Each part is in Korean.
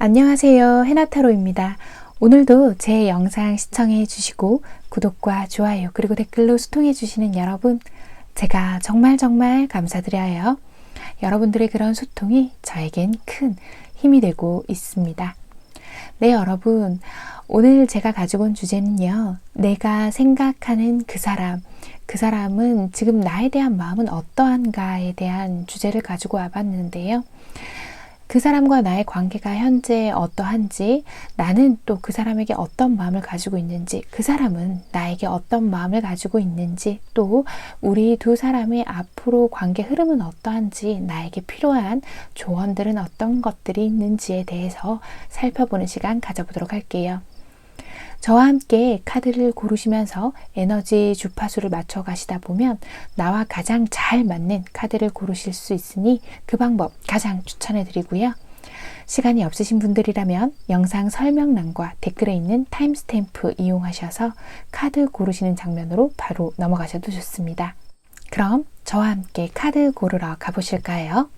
안녕하세요. 해나타로입니다. 오늘도 제 영상 시청해 주시고 구독과 좋아요 그리고 댓글로 소통해 주시는 여러분, 제가 정말 감사드려요. 여러분들의 그런 소통이 저에겐 큰 힘이 되고 있습니다. 네, 여러분, 오늘 제가 가지고 온 주제는요, 내가 생각하는 그 사람은 지금 나에 대한 마음은 어떠한가에 대한 주제를 가지고 와봤는데요. 그 사람과 나의 관계가 현재 어떠한지, 나는 또 그 사람에게 어떤 마음을 가지고 있는지, 그 사람은 나에게 어떤 마음을 가지고 있는지, 또 우리 두 사람의 앞으로 관계 흐름은 어떠한지, 나에게 필요한 조언들은 어떤 것들이 있는지에 대해서 살펴보는 시간 가져보도록 할게요. 저와 함께 카드를 고르시면서 에너지 주파수를 맞춰 가시다 보면 나와 가장 잘 맞는 카드를 고르실 수 있으니 그 방법 가장 추천해 드리고요. 시간이 없으신 분들이라면 영상 설명란과 댓글에 있는 타임스탬프 이용하셔서 카드 고르시는 장면으로 바로 넘어가셔도 좋습니다. 그럼 저와 함께 카드 고르러 가보실까요?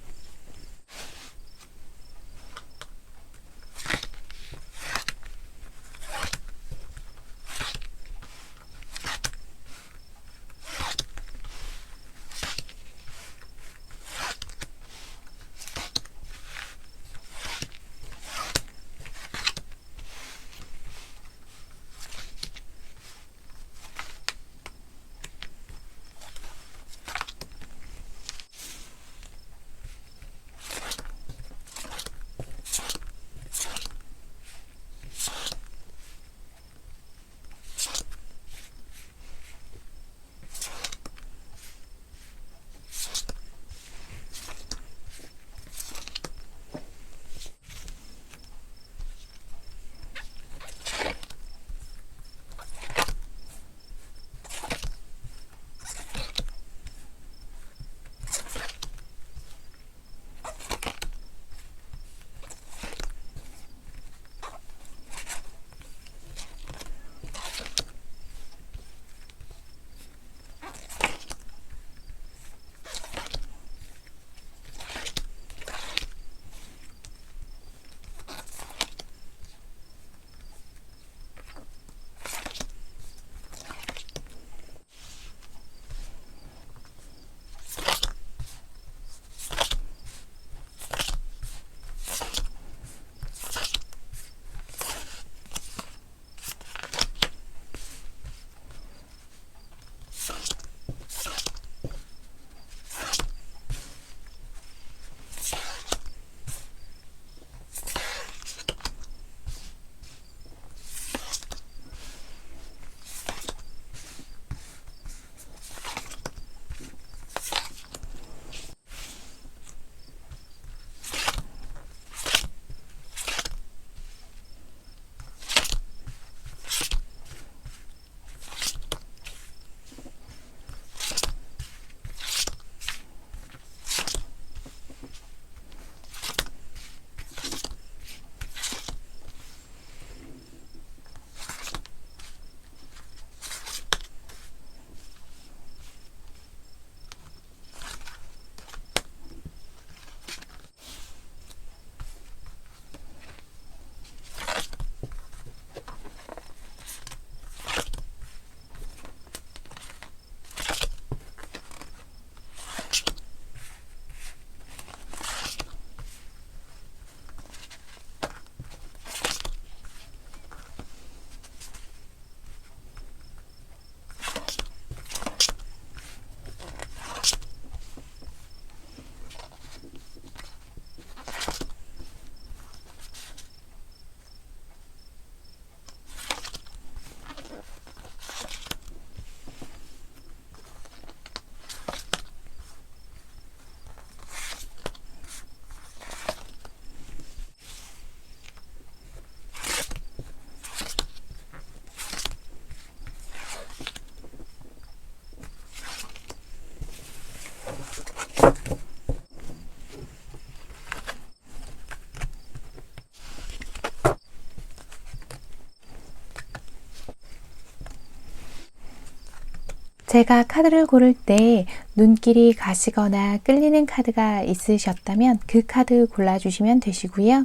제가 카드를 고를 때 눈길이 가시거나 끌리는 카드가 있으셨다면 그 카드 골라주시면 되시고요.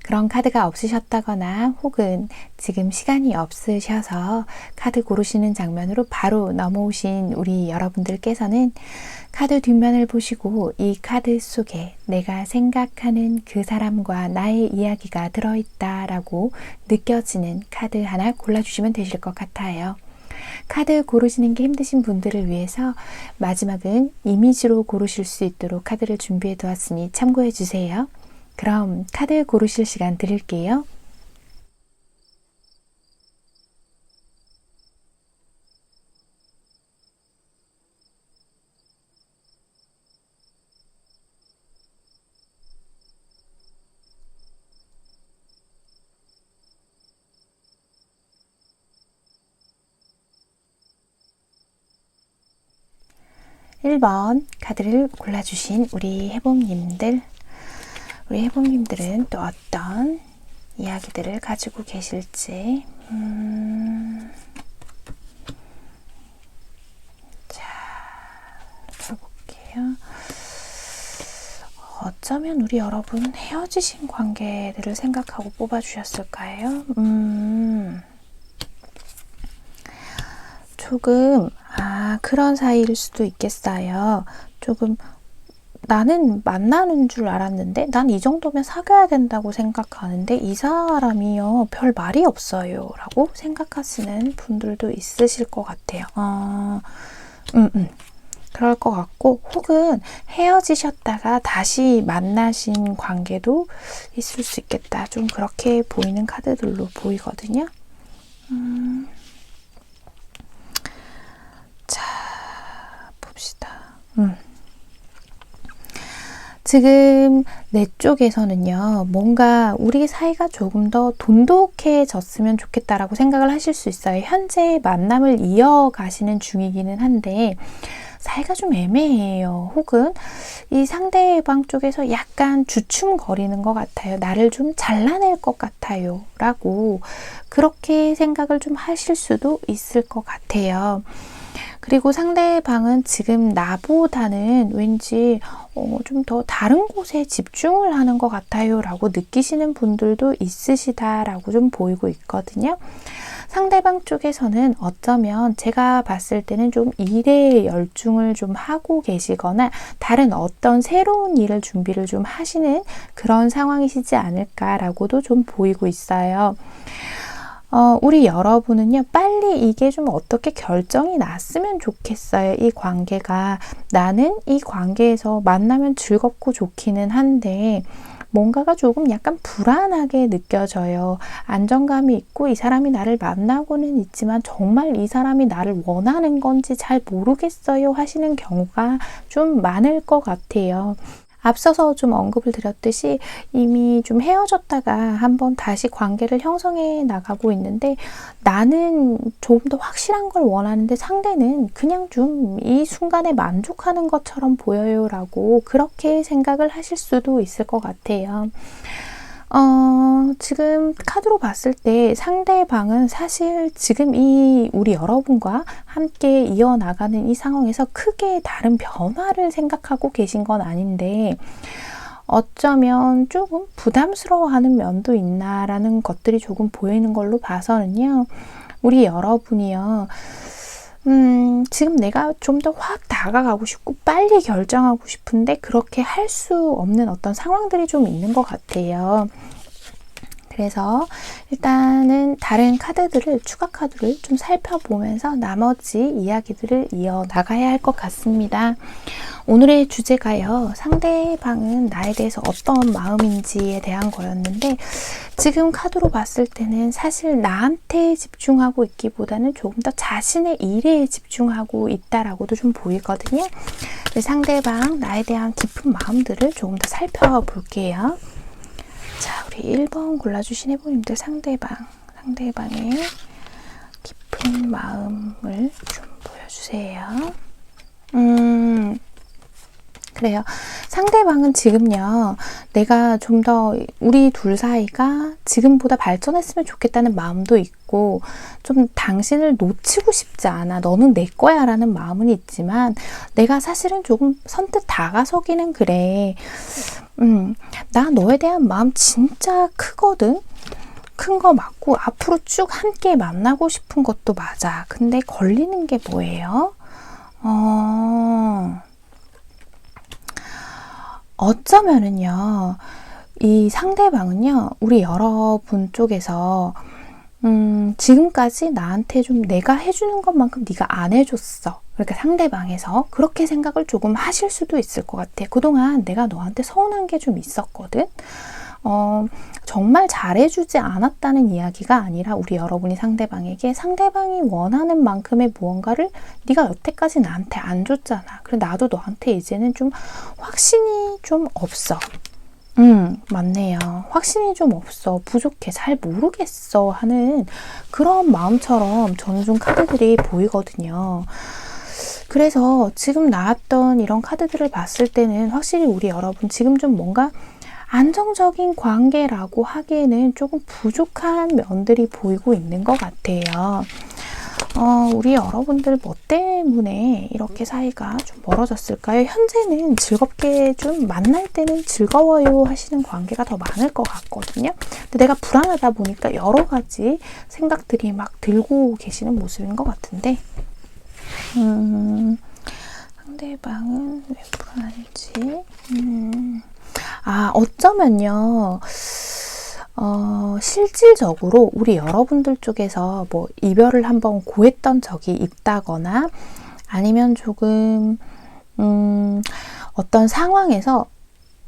그런 카드가 없으셨다거나 혹은 지금 시간이 없으셔서 카드 고르시는 장면으로 바로 넘어오신 우리 여러분들께서는 카드 뒷면을 보시고 이 카드 속에 내가 생각하는 그 사람과 나의 이야기가 들어있다라고 느껴지는 카드 하나 골라주시면 되실 것 같아요. 카드 고르시는 게 힘드신 분들을 위해서 마지막은 이미지로 고르실 수 있도록 카드를 준비해 두었으니 참고해 주세요. 그럼 카드 고르실 시간 드릴게요. (1번) 카드를 골라주신 우리 해봄님들, 우리 해봄님들은 또 어떤 이야기들을 가지고 계실지 자, 볼게요. 어쩌면 우리 여러분 헤어지신 관계들을 생각하고 뽑아주셨을까요? 조금 그런 사이일 수도 있겠어요. 조금 나는 만나는 줄 알았는데 난 이 정도면 사귀어야 된다고 생각하는데 이 사람이요 별 말이 없어요 라고 생각하시는 분들도 있으실 것 같아요. 그럴 것 같고, 혹은 헤어지셨다가 다시 만나신 관계도 있을 수 있겠다. 좀 그렇게 보이는 카드들로 보이거든요. 자, 봅시다. 지금 내 쪽에서는요, 뭔가 우리 사이가 조금 더 돈독해졌으면 좋겠다라고 생각을 하실 수 있어요. 현재 만남을 이어가시는 중이기는 한데 사이가 좀 애매해요. 혹은 이 상대방 쪽에서 약간 주춤거리는 것 같아요. 나를 좀 잘라낼 것 같아요 라고 그렇게 생각을 좀 하실 수도 있을 것 같아요. 그리고 상대방은 지금 나보다는 왠지 좀 더 다른 곳에 집중을 하는 것 같아요 라고 느끼시는 분들도 있으시다라고 좀 보이고 있거든요. 상대방 쪽에서는 어쩌면 제가 봤을 때는 좀 일에 열중을 좀 하고 계시거나 다른 어떤 새로운 일을 준비를 좀 하시는 그런 상황이시지 않을까라고도 좀 보이고 있어요. 우리 여러분은요, 빨리 이게 좀 어떻게 결정이 났으면 좋겠어요. 이 관계가. 나는 이 관계에서 만나면 즐겁고 좋기는 한데, 뭔가가 조금 약간 불안하게 느껴져요. 안정감이 있고 이 사람이 나를 만나고는 있지만 정말 이 사람이 나를 원하는 건지 잘 모르겠어요 하시는 경우가 좀 많을 것 같아요. 앞서서 좀 언급을 드렸듯이 이미 좀 헤어졌다가 한번 다시 관계를 형성해 나가고 있는데 나는 조금 더 확실한 걸 원하는데 상대는 그냥 좀 이 순간에 만족하는 것처럼 보여요 라고 그렇게 생각을 하실 수도 있을 것 같아요. 지금 카드로 봤을 때 상대방은 사실 지금 이 우리 여러분과 함께 이어나가는 이 상황에서 크게 다른 변화를 생각하고 계신 건 아닌데 어쩌면 조금 부담스러워하는 면도 있나라는 것들이 조금 보이는 걸로 봐서는요. 우리 여러분이요. 지금 내가 좀 더 확 다가가고 싶고 빨리 결정하고 싶은데 그렇게 할 수 없는 어떤 상황들이 좀 있는 것 같아요. 그래서 일단은 다른 카드들을, 추가 카드를 좀 살펴보면서 나머지 이야기들을 이어나가야 할 것 같습니다. 오늘의 주제가요. 상대방은 나에 대해서 어떤 마음인지에 대한 거였는데 지금 카드로 봤을 때는 사실 나한테 집중하고 있기보다는 조금 더 자신의 일에 집중하고 있다라고도 좀 보이거든요. 상대방, 나에 대한 깊은 마음들을 조금 더 살펴볼게요. 자, 우리 1번 골라주신 해보님들 상대방의 깊은 마음을 좀 보여주세요. 그래요. 상대방은 지금요, 내가 좀 더 우리 둘 사이가 지금보다 발전했으면 좋겠다는 마음도 있고, 좀 당신을 놓치고 싶지 않아. 너는 내 거야 라는 마음은 있지만, 내가 사실은 조금 선뜻 다가서기는 그래. 나 너에 대한 마음 진짜 크거든? 큰 거 맞고, 앞으로 쭉 함께 만나고 싶은 것도 맞아. 근데 걸리는 게 뭐예요? 어쩌면은요, 이 상대방은요, 우리 여러분 쪽에서, 지금까지 나한테 좀 내가 해주는 것만큼 네가 안 해줬어. 그러니까 상대방에서 그렇게 생각을 조금 하실 수도 있을 것 같아. 그동안 내가 너한테 서운한 게 좀 있었거든. 정말 잘해주지 않았다는 이야기가 아니라 우리 여러분이 상대방에게 상대방이 원하는 만큼의 무언가를 네가 여태까지 나한테 안 줬잖아. 그래 나도 너한테 이제는 좀 확신이 좀 없어. 맞네요. 확신이 좀 없어. 부족해. 잘 모르겠어. 하는 그런 마음처럼 저는 좀 카드들이 보이거든요. 그래서 지금 나왔던 이런 카드들을 봤을 때는 확실히 우리 여러분 지금 좀 뭔가 안정적인 관계라고 하기에는 조금 부족한 면들이 보이고 있는 것 같아요. 우리 여러분들 뭐 때문에 이렇게 사이가 좀 멀어졌을까요? 현재는 즐겁게 좀 만날 때는 즐거워요 하시는 관계가 더 많을 것 같거든요. 근데 내가 불안하다 보니까 여러 가지 생각들이 막 들고 계시는 모습인 것 같은데 상대방은 왜 불안한지 어쩌면요, 실질적으로 우리 여러분들 쪽에서 뭐 이별을 한번 고했던 적이 있다거나 아니면 조금, 어떤 상황에서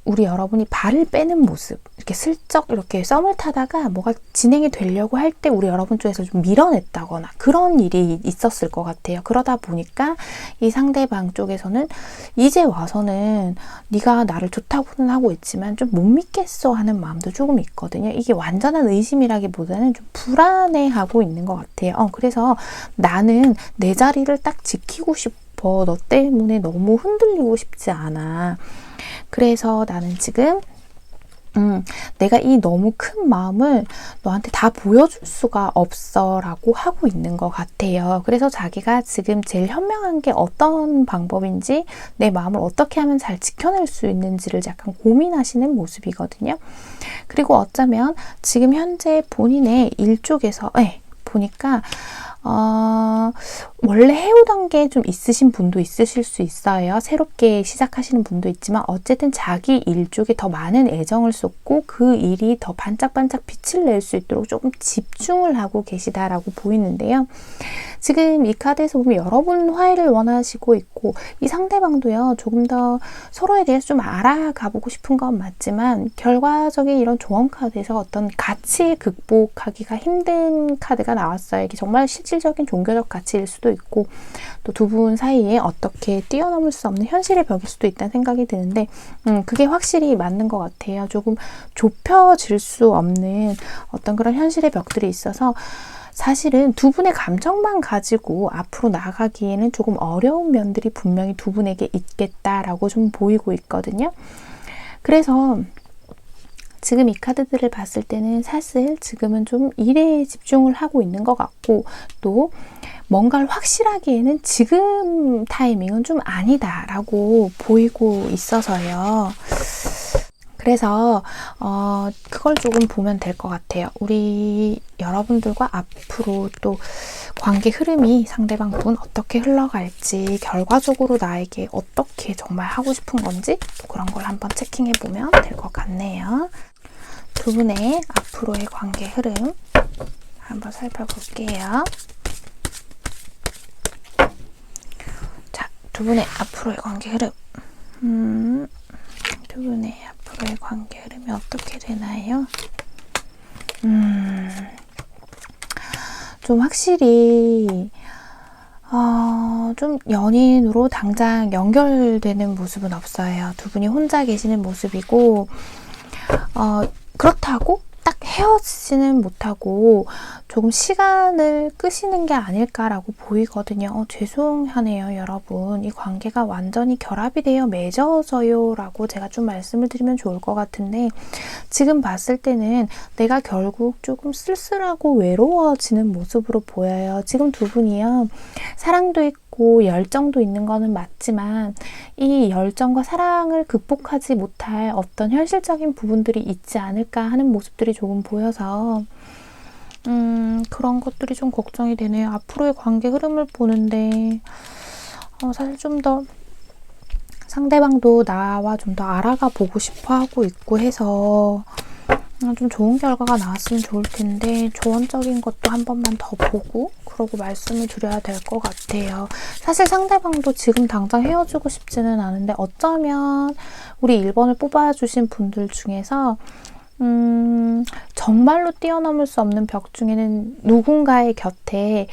우리 여러분이 발을 빼는 모습, 이렇게 슬쩍 이렇게 썸을 타다가 뭐가 진행이 되려고 할 때 우리 여러분 쪽에서 좀 밀어냈다거나 그런 일이 있었을 것 같아요. 그러다 보니까 이 상대방 쪽에서는 이제 와서는 네가 나를 좋다고는 하고 있지만 좀 못 믿겠어 하는 마음도 조금 있거든요. 이게 완전한 의심이라기보다는 좀 불안해하고 있는 것 같아요. 그래서 나는 내 자리를 딱 지키고 싶어. 너 때문에 너무 흔들리고 싶지 않아. 그래서 나는 지금 내가 이 너무 큰 마음을 너한테 다 보여줄 수가 없어 라고 하고 있는 것 같아요. 그래서 자기가 지금 제일 현명한 게 어떤 방법인지 내 마음을 어떻게 하면 잘 지켜낼 수 있는지를 약간 고민하시는 모습이거든요. 그리고 어쩌면 지금 현재 본인의 일 쪽에서 보니까 원래 해오던 게 좀 있으신 분도 있으실 수 있어요. 새롭게 시작하시는 분도 있지만 어쨌든 자기 일 쪽에 더 많은 애정을 쏟고 그 일이 더 반짝반짝 빛을 낼 수 있도록 조금 집중을 하고 계시다라고 보이는데요. 지금 이 카드에서 보면 여러분 화해를 원하시고 있고 이 상대방도요. 조금 더 서로에 대해서 좀 알아가 보고 싶은 건 맞지만 결과적인 이런 조언 카드에서 어떤 가치 극복하기가 힘든 카드가 나왔어요. 이게 정말 실질적인 종교적 가치일 수도 있고 또 두 분 사이에 어떻게 뛰어넘을 수 없는 현실의 벽일 수도 있다는 생각이 드는데 그게 확실히 맞는 것 같아요. 조금 좁혀질 수 없는 어떤 그런 현실의 벽들이 있어서 사실은 두 분의 감정만 가지고 앞으로 나아가기에는 조금 어려운 면들이 분명히 두 분에게 있겠다라고 좀 보이고 있거든요. 그래서 지금 이 카드들을 봤을 때는 사실 지금은 좀 일에 집중을 하고 있는 것 같고 또 뭔가를 확실하기에는 지금 타이밍은 좀 아니다라고 보이고 있어서요. 그래서 그걸 조금 보면 될 것 같아요. 우리 여러분들과 앞으로 또 관계 흐름이 상대방 분 어떻게 흘러갈지 결과적으로 나에게 어떻게 정말 하고 싶은 건지 또 그런 걸 한번 체킹해 보면 될 것 같네요. 두 분의 앞으로의 관계 흐름 한번 살펴볼게요. 자, 두 분의 앞으로의 관계 흐름. 두 분의 앞으로의 관계 흐름이 어떻게 되나요? 좀 확실히 좀 연인으로 당장 연결되는 모습은 없어요. 두 분이 혼자 계시는 모습이고 그렇다고 딱 헤어지지는 못하고 조금 시간을 끄시는 게 아닐까라고 보이거든요. 죄송하네요, 여러분. 이 관계가 완전히 결합이 되어 맺어져요 라고 제가 좀 말씀을 드리면 좋을 것 같은데, 지금 봤을 때는 내가 결국 조금 쓸쓸하고 외로워지는 모습으로 보여요. 지금 두 분이요, 사랑도 있고 열정도 있는 거는 맞지만 이 열정과 사랑을 극복하지 못할 어떤 현실적인 부분들이 있지 않을까 하는 모습들이 조금 보여서 그런 것들이 좀 걱정이 되네요. 앞으로의 관계 흐름을 보는데 사실 좀 더 상대방도 나와 좀 더 알아가 보고 싶어 하고 있고 해서 좀 좋은 결과가 나왔으면 좋을 텐데, 조언적인 것도 한 번만 더 보고 그러고 말씀을 드려야 될 것 같아요. 사실 상대방도 지금 당장 헤어지고 싶지는 않은데, 어쩌면 우리 1번을 뽑아주신 분들 중에서 정말로 뛰어넘을 수 없는 벽 중에는 누군가의 곁에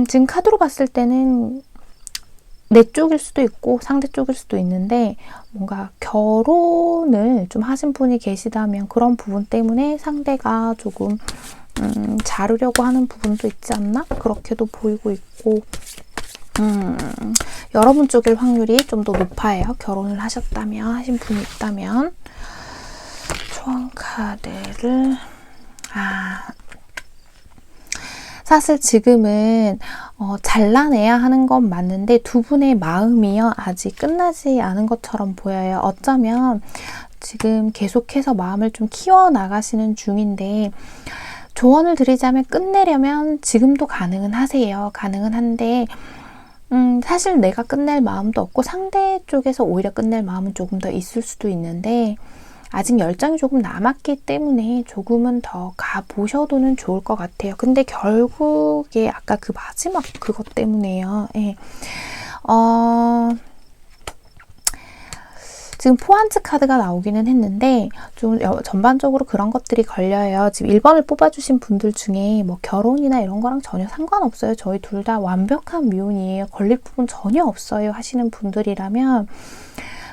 지금 카드로 봤을 때는 내 쪽일 수도 있고 상대 쪽일 수도 있는데, 뭔가 결혼을 좀 하신 분이 계시다면 그런 부분 때문에 상대가 조금 자르려고 하는 부분도 있지 않나? 그렇게도 보이고 있고, 여러분 쪽일 확률이 좀 더 높아요. 결혼을 하셨다면, 하신 분이 있다면. 조언 카드를 사실 지금은 잘라내야 하는 건 맞는데 두 분의 마음이요, 아직 끝나지 않은 것처럼 보여요. 어쩌면 지금 계속해서 마음을 좀 키워나가시는 중인데, 조언을 드리자면 끝내려면 지금도 가능은 하세요. 가능은 한데 사실 내가 끝낼 마음도 없고 상대 쪽에서 오히려 끝낼 마음은 조금 더 있을 수도 있는데, 아직 열정이 조금 남았기 때문에 조금은 더 가보셔도는 좋을 것 같아요. 근데 결국에 아까 그 마지막 그것 때문에요. 예. 지금 포환츠 카드가 나오기는 했는데 좀 전반적으로 그런 것들이 걸려요. 지금 1번을 뽑아주신 분들 중에 뭐 결혼이나 이런 거랑 전혀 상관없어요. 저희 둘 다 완벽한 미혼이에요. 걸릴 부분 전혀 없어요 하시는 분들이라면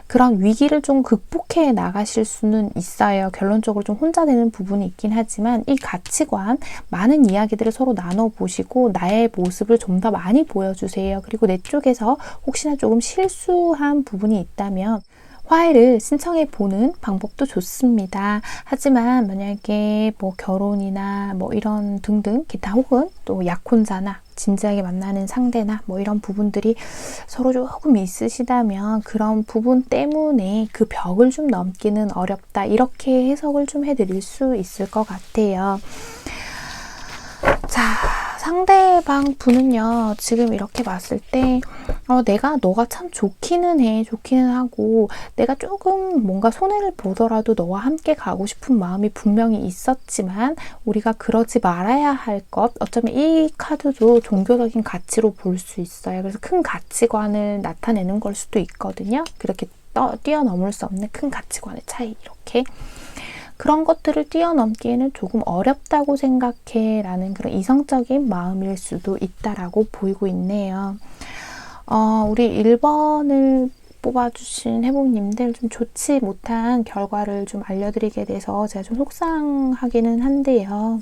그런 위기를 좀 극복해 나가실 수는 있어요. 결론적으로 좀 혼자 되는 부분이 있긴 하지만 이 가치관, 많은 이야기들을 서로 나눠보시고 나의 모습을 좀 더 많이 보여주세요. 그리고 내 쪽에서 혹시나 조금 실수한 부분이 있다면 화해를 신청해 보는 방법도 좋습니다. 하지만 만약에 뭐 결혼이나 뭐 이런 등등 기타 혹은 또 약혼자나 진지하게 만나는 상대나 뭐 이런 부분들이 서로 조금 있으시다면 그런 부분 때문에 그 벽을 좀 넘기는 어렵다, 이렇게 해석을 좀 해드릴 수 있을 것 같아요. 자, 상대방 분은요, 지금 이렇게 봤을 때 너가 참 좋기는 해, 좋기는 하고 내가 조금 뭔가 손해를 보더라도 너와 함께 가고 싶은 마음이 분명히 있었지만 우리가 그러지 말아야 할 것, 어쩌면 이 카드도 종교적인 가치로 볼 수 있어요. 그래서 큰 가치관을 나타내는 걸 수도 있거든요. 그렇게 뛰어넘을 수 없는 큰 가치관의 차이, 이렇게 그런 것들을 뛰어넘기에는 조금 어렵다고 생각해 라는 그런 이성적인 마음일 수도 있다라고 보이고 있네요. 우리 1번을 뽑아주신 해복님들, 좀 좋지 못한 결과를 좀 알려드리게 돼서 제가 좀 속상하기는 한데요.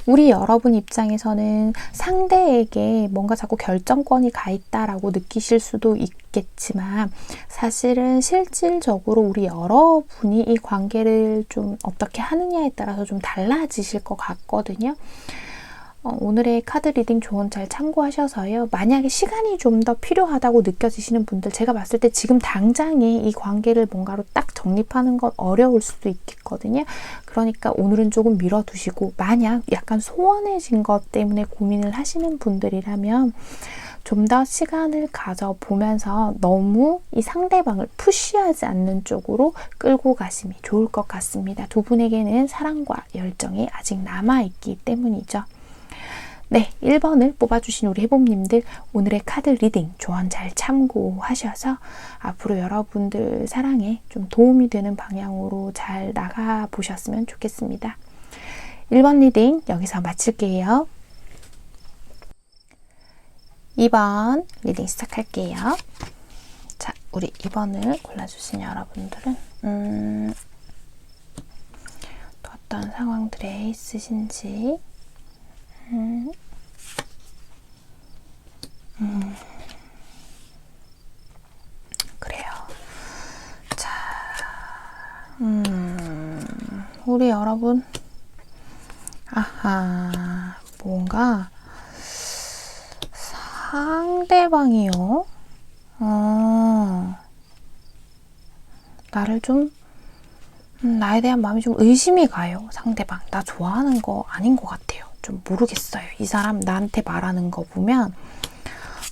우리 여러분 입장에서는 상대에게 뭔가 자꾸 결정권이 가 있다라고 느끼실 수도 있겠지만 사실은 실질적으로 우리 여러분이 이 관계를 좀 어떻게 하느냐에 따라서 좀 달라지실 것 같거든요. 오늘의 카드 리딩 조언 잘 참고하셔서요. 만약에 시간이 좀 더 필요하다고 느껴지시는 분들, 제가 봤을 때 지금 당장에 이 관계를 뭔가로 딱 정립하는 건 어려울 수도 있겠거든요. 그러니까 오늘은 조금 미뤄두시고, 만약 약간 소원해진 것 때문에 고민을 하시는 분들이라면 좀 더 시간을 가져보면서 너무 이 상대방을 푸시하지 않는 쪽으로 끌고 가심이 좋을 것 같습니다. 두 분에게는 사랑과 열정이 아직 남아있기 때문이죠. 네, 1번을 뽑아주신 우리 해봄님들, 오늘의 카드 리딩 조언 잘 참고하셔서 앞으로 여러분들 사랑에 좀 도움이 되는 방향으로 잘 나가보셨으면 좋겠습니다. 1번 리딩 여기서 마칠게요. 2번 리딩 시작할게요. 자, 우리 2번을 골라주신 여러분들은 어떤 상황들에 있으신지. 그래요. 자, 우리 여러분, 아하, 뭔가 상대방이요. 나를 좀, 나에 대한 마음이 좀 의심이 가요. 상대방. 나 좋아하는 거 아닌 것 같아요. 좀 모르겠어요. 이 사람 나한테 말하는 거 보면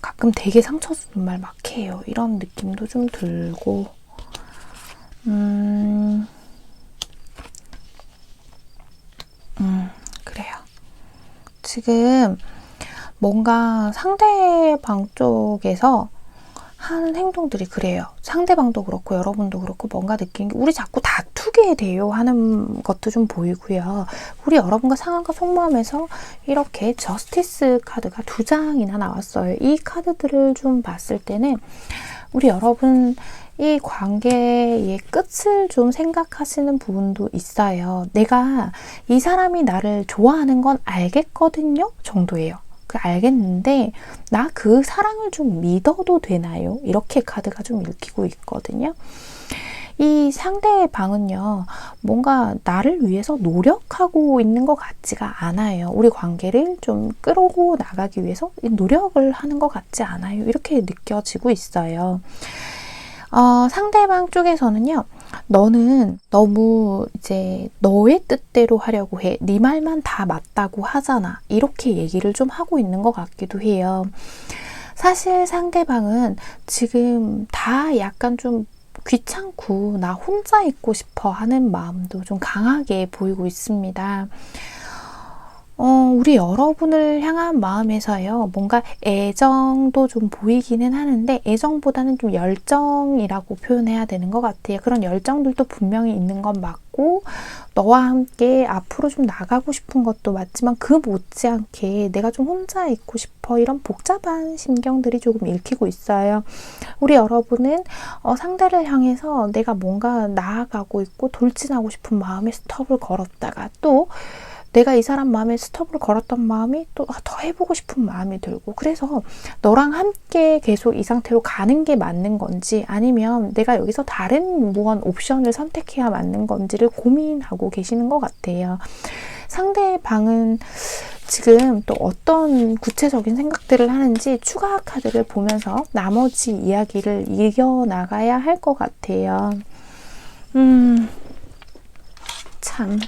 가끔 되게 상처 주는 말 막 해요. 이런 느낌도 좀 들고, 그래요. 지금 뭔가 상대방 쪽에서 하는 행동들이 그래요. 상대방도 그렇고 여러분도 그렇고 뭔가 느끼는 게 우리 자꾸 다투게 돼요 하는 것도 좀 보이고요. 우리 여러분과 상황과 속마음에서 이렇게 저스티스 카드가 2장이나 나왔어요. 이 카드들을 좀 봤을 때는 우리 여러분 이 관계의 끝을 좀 생각하시는 부분도 있어요. 내가 이 사람이 나를 좋아하는 건 알겠거든요 정도예요. 알겠는데 나 그 사랑을 좀 믿어도 되나요? 이렇게 카드가 좀 읽히고 있거든요. 이 상대방은요, 뭔가 나를 위해서 노력하고 있는 것 같지가 않아요. 우리 관계를 좀 끌고 나가기 위해서 노력을 하는 것 같지 않아요. 이렇게 느껴지고 있어요. 상대방 쪽에서는요, 너는 너무 이제 너의 뜻대로 하려고 해. 네 말만 다 맞다고 하잖아. 이렇게 얘기를 좀 하고 있는 것 같기도 해요. 사실 상대방은 지금 다 약간 좀 귀찮고 나 혼자 있고 싶어 하는 마음도 좀 강하게 보이고 있습니다. 우리 여러분을 향한 마음에서요, 뭔가 애정도 좀 보이기는 하는데, 애정보다는 좀 열정이라고 표현해야 되는 것 같아요. 그런 열정들도 분명히 있는 건 맞고, 너와 함께 앞으로 좀 나가고 싶은 것도 맞지만, 그 못지않게 내가 좀 혼자 있고 싶어. 이런 복잡한 심경들이 조금 읽히고 있어요. 우리 여러분은 상대를 향해서 내가 뭔가 나아가고 있고, 돌진하고 싶은 마음에 스톱을 걸었다가 또, 내가 이 사람 마음에 스톱을 걸었던 마음이 또 더 해보고 싶은 마음이 들고, 그래서 너랑 함께 계속 이 상태로 가는 게 맞는 건지 아니면 내가 여기서 다른 무언 옵션을 선택해야 맞는 건지를 고민하고 계시는 것 같아요. 상대방은 지금 또 어떤 구체적인 생각들을 하는지 추가 카드를 보면서 나머지 이야기를 이겨나가야 할 것 같아요. 참...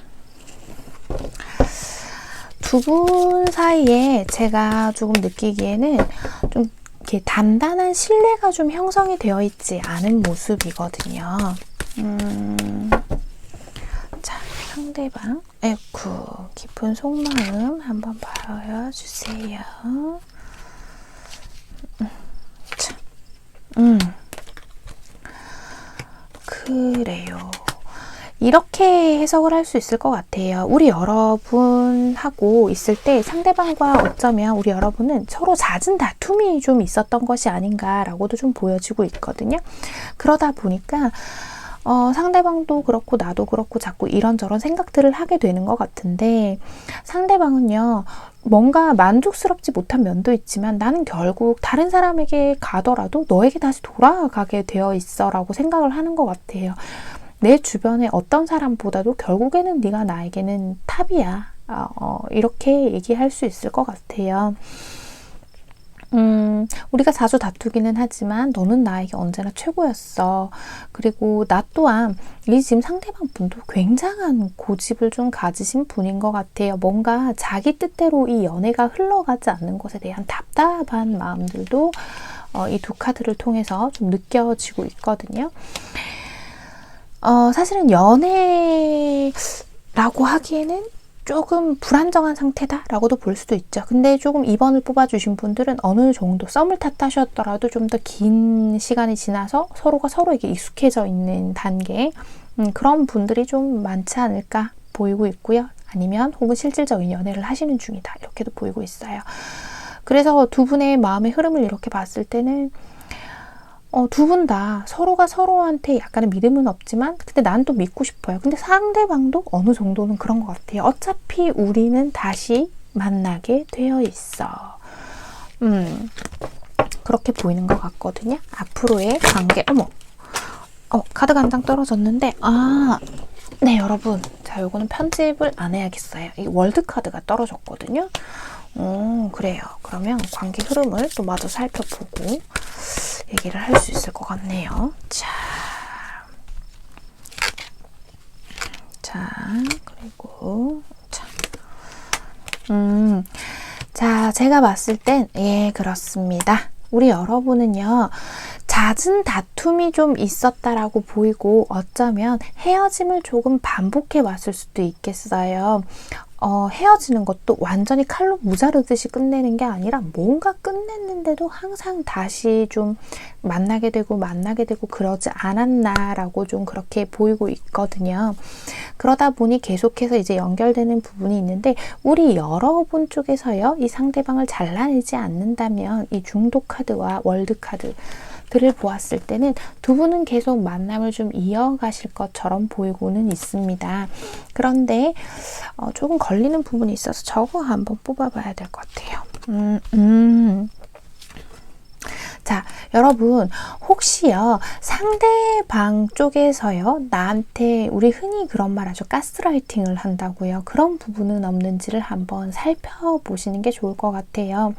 두 분 사이에 제가 조금 느끼기에는 좀 이렇게 단단한 신뢰가 좀 형성이 되어 있지 않은 모습이거든요. 자, 상대방 깊은 속마음 한번 보여주세요. 그래요. 이렇게 해석을 할 수 있을 것 같아요. 우리 여러분하고 있을 때 상대방과 어쩌면 우리 여러분은 서로 잦은 다툼이 좀 있었던 것이 아닌가라고도 좀 보여지고 있거든요. 그러다 보니까 상대방도 그렇고 나도 그렇고 자꾸 이런저런 생각들을 하게 되는 것 같은데, 상대방은요, 뭔가 만족스럽지 못한 면도 있지만 나는 결국 다른 사람에게 가더라도 너에게 다시 돌아가게 되어 있어 라고 생각을 하는 것 같아요. 내 주변에 어떤 사람보다도 결국에는 네가 나에게는 탑이야. 이렇게 얘기할 수 있을 것 같아요. 우리가 자주 다투기는 하지만 너는 나에게 언제나 최고였어. 그리고 나 또한 이 지금 상대방 분도 굉장한 고집을 좀 가지신 분인 것 같아요. 뭔가 자기 뜻대로 이 연애가 흘러가지 않는 것에 대한 답답한 마음들도 이 두 카드를 통해서 좀 느껴지고 있거든요. 사실은 연애라고 하기에는 조금 불안정한 상태다라고도 볼 수도 있죠. 근데 조금 2번을 뽑아주신 분들은 어느 정도 썸을 탔다셨더라도 좀 더 긴 시간이 지나서 서로가 서로에게 익숙해져 있는 단계, 그런 분들이 좀 많지 않을까 보이고 있고요. 아니면 혹은 실질적인 연애를 하시는 중이다, 이렇게도 보이고 있어요. 그래서 두 분의 마음의 흐름을 이렇게 봤을 때는 두 분 다 서로가 서로한테 약간의 믿음은 없지만 근데 난 또 믿고 싶어요. 근데 상대방도 어느 정도는 그런 것 같아요. 어차피 우리는 다시 만나게 되어 있어. 그렇게 보이는 것 같거든요. 앞으로의 관계, 카드가 한 장 떨어졌는데, 네, 여러분. 자, 요거는 편집을 안 해야겠어요. 이 월드 카드가 떨어졌거든요. 그래요. 그러면 관계 흐름을 또 마저 살펴보고 얘기를 할 수 있을 것 같네요. 자, 그리고, 자, 제가 봤을 땐, 예, 그렇습니다. 우리 여러분은요, 잦은 다툼이 좀 있었다라고 보이고, 어쩌면 헤어짐을 조금 반복해 왔을 수도 있겠어요. 헤어지는 것도 완전히 칼로 무자르듯이 끝내는 게 아니라 뭔가 끝냈는데도 항상 다시 좀 만나게 되고 그러지 않았나라고 좀 그렇게 보이고 있거든요. 그러다 보니 계속해서 이제 연결되는 부분이 있는데 우리 여러분 쪽에서요. 이 상대방을 잘라내지 않는다면 이 중도 카드와 월드 카드 들을 보았을 때는 두 분은 계속 만남을 좀 이어가실 것처럼 보이고는 있습니다. 그런데 조금 걸리는 부분이 있어서 저거 한번 뽑아봐야 될 것 같아요. 자, 여러분 혹시요 상대방 쪽에서요 나한테 우리 흔히 그런 말 하죠. 가스라이팅을 한다고요. 그런 부분은 없는지를 한번 살펴보시는 게 좋을 것 같아요.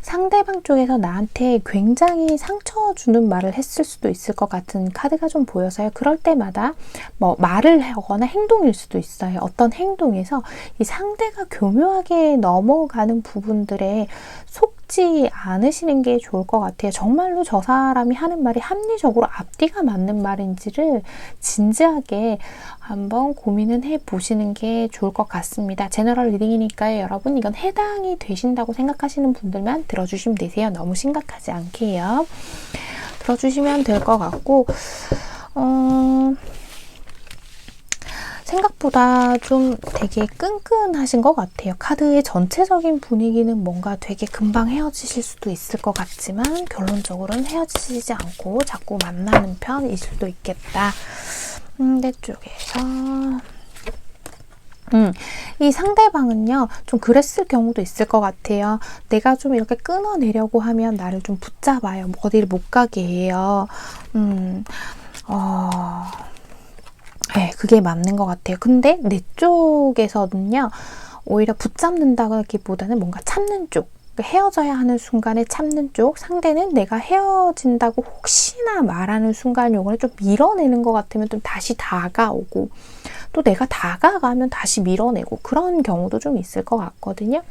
상대방 쪽에서 나한테 굉장히 상처 주는 말을 했을 수도 있을 것 같은 카드가 좀 보여서요. 그럴 때마다 뭐 말을 하거나 행동일 수도 있어요. 어떤 행동에서 이 상대가 교묘하게 넘어가는 부분들에 속지 않으시는 게 좋을 것 같아요. 정말로 저 사람이 하는 말이 합리적으로 앞뒤가 맞는 말인지를 진지하게 한번 고민은 해보시는 게 좋을 것 같습니다. 제너럴 리딩이니까요. 여러분 이건 해당이 되신다고 생각하시는 분들만 들어주시면 되세요. 너무 심각하지 않게요. 들어주시면 될 것 같고 생각보다 좀 되게 끈끈하신 것 같아요. 카드의 전체적인 분위기는 뭔가 되게 금방 헤어지실 수도 있을 것 같지만 결론적으로는 헤어지지 않고 자꾸 만나는 편일 수도 있겠다. 내 쪽에서 이 상대방은요 좀 그랬을 경우도 있을 것 같아요. 내가 좀 이렇게 끊어내려고 하면 나를 좀 붙잡아요. 어디를 못 가게 해요. 네, 그게 맞는 것 같아요. 근데 내 쪽에서는요 오히려 붙잡는다기보다는 뭔가 참는 쪽, 헤어져야 하는 순간에 참는 쪽, 상대는 내가 헤어진다고 혹시나 말하는 순간 요거를 좀 밀어내는 것 같으면 좀 다시 다가오고 또 내가 다가가면 다시 밀어내고 그런 경우도 좀 있을 것 같거든요.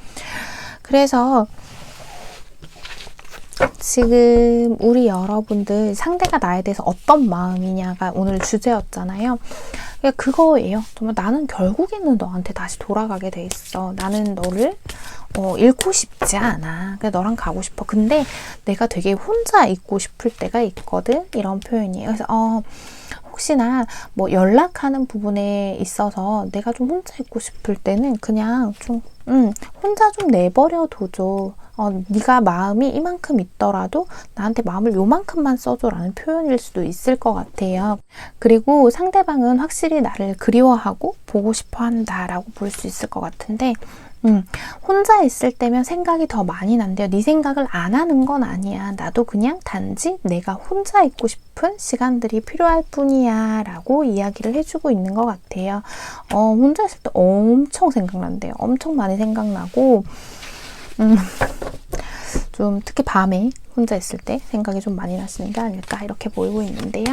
그래서 지금 우리 여러분들 상대가 나에 대해서 어떤 마음이냐가 오늘 주제였잖아요. 그거예요. 정말 나는 결국에는 너한테 다시 돌아가게 돼 있어. 나는 너를 잃고 싶지 않아. 그냥 너랑 가고 싶어. 근데 내가 되게 혼자 있고 싶을 때가 있거든. 이런 표현이에요. 그래서 혹시나 뭐 연락하는 부분에 있어서 내가 좀 혼자 있고 싶을 때는 그냥 좀 혼자 좀 내버려 둬줘. 네가 마음이 이만큼 있더라도 나한테 마음을 요만큼만 써줘라는 표현일 수도 있을 것 같아요. 그리고 상대방은 확실히 나를 그리워하고 보고 싶어 한다라고 볼 수 있을 것 같은데 혼자 있을 때면 생각이 더 많이 난대요. 네 생각을 안 하는 건 아니야. 나도 그냥 단지 내가 혼자 있고 싶은 시간들이 필요할 뿐이야 라고 이야기를 해주고 있는 것 같아요. 혼자 있을 때 엄청 생각난대요. 엄청 많이 생각나고 좀 특히 밤에 혼자 있을 때 생각이 좀 많이 나시는 게 아닐까 이렇게 보이고 있는데요.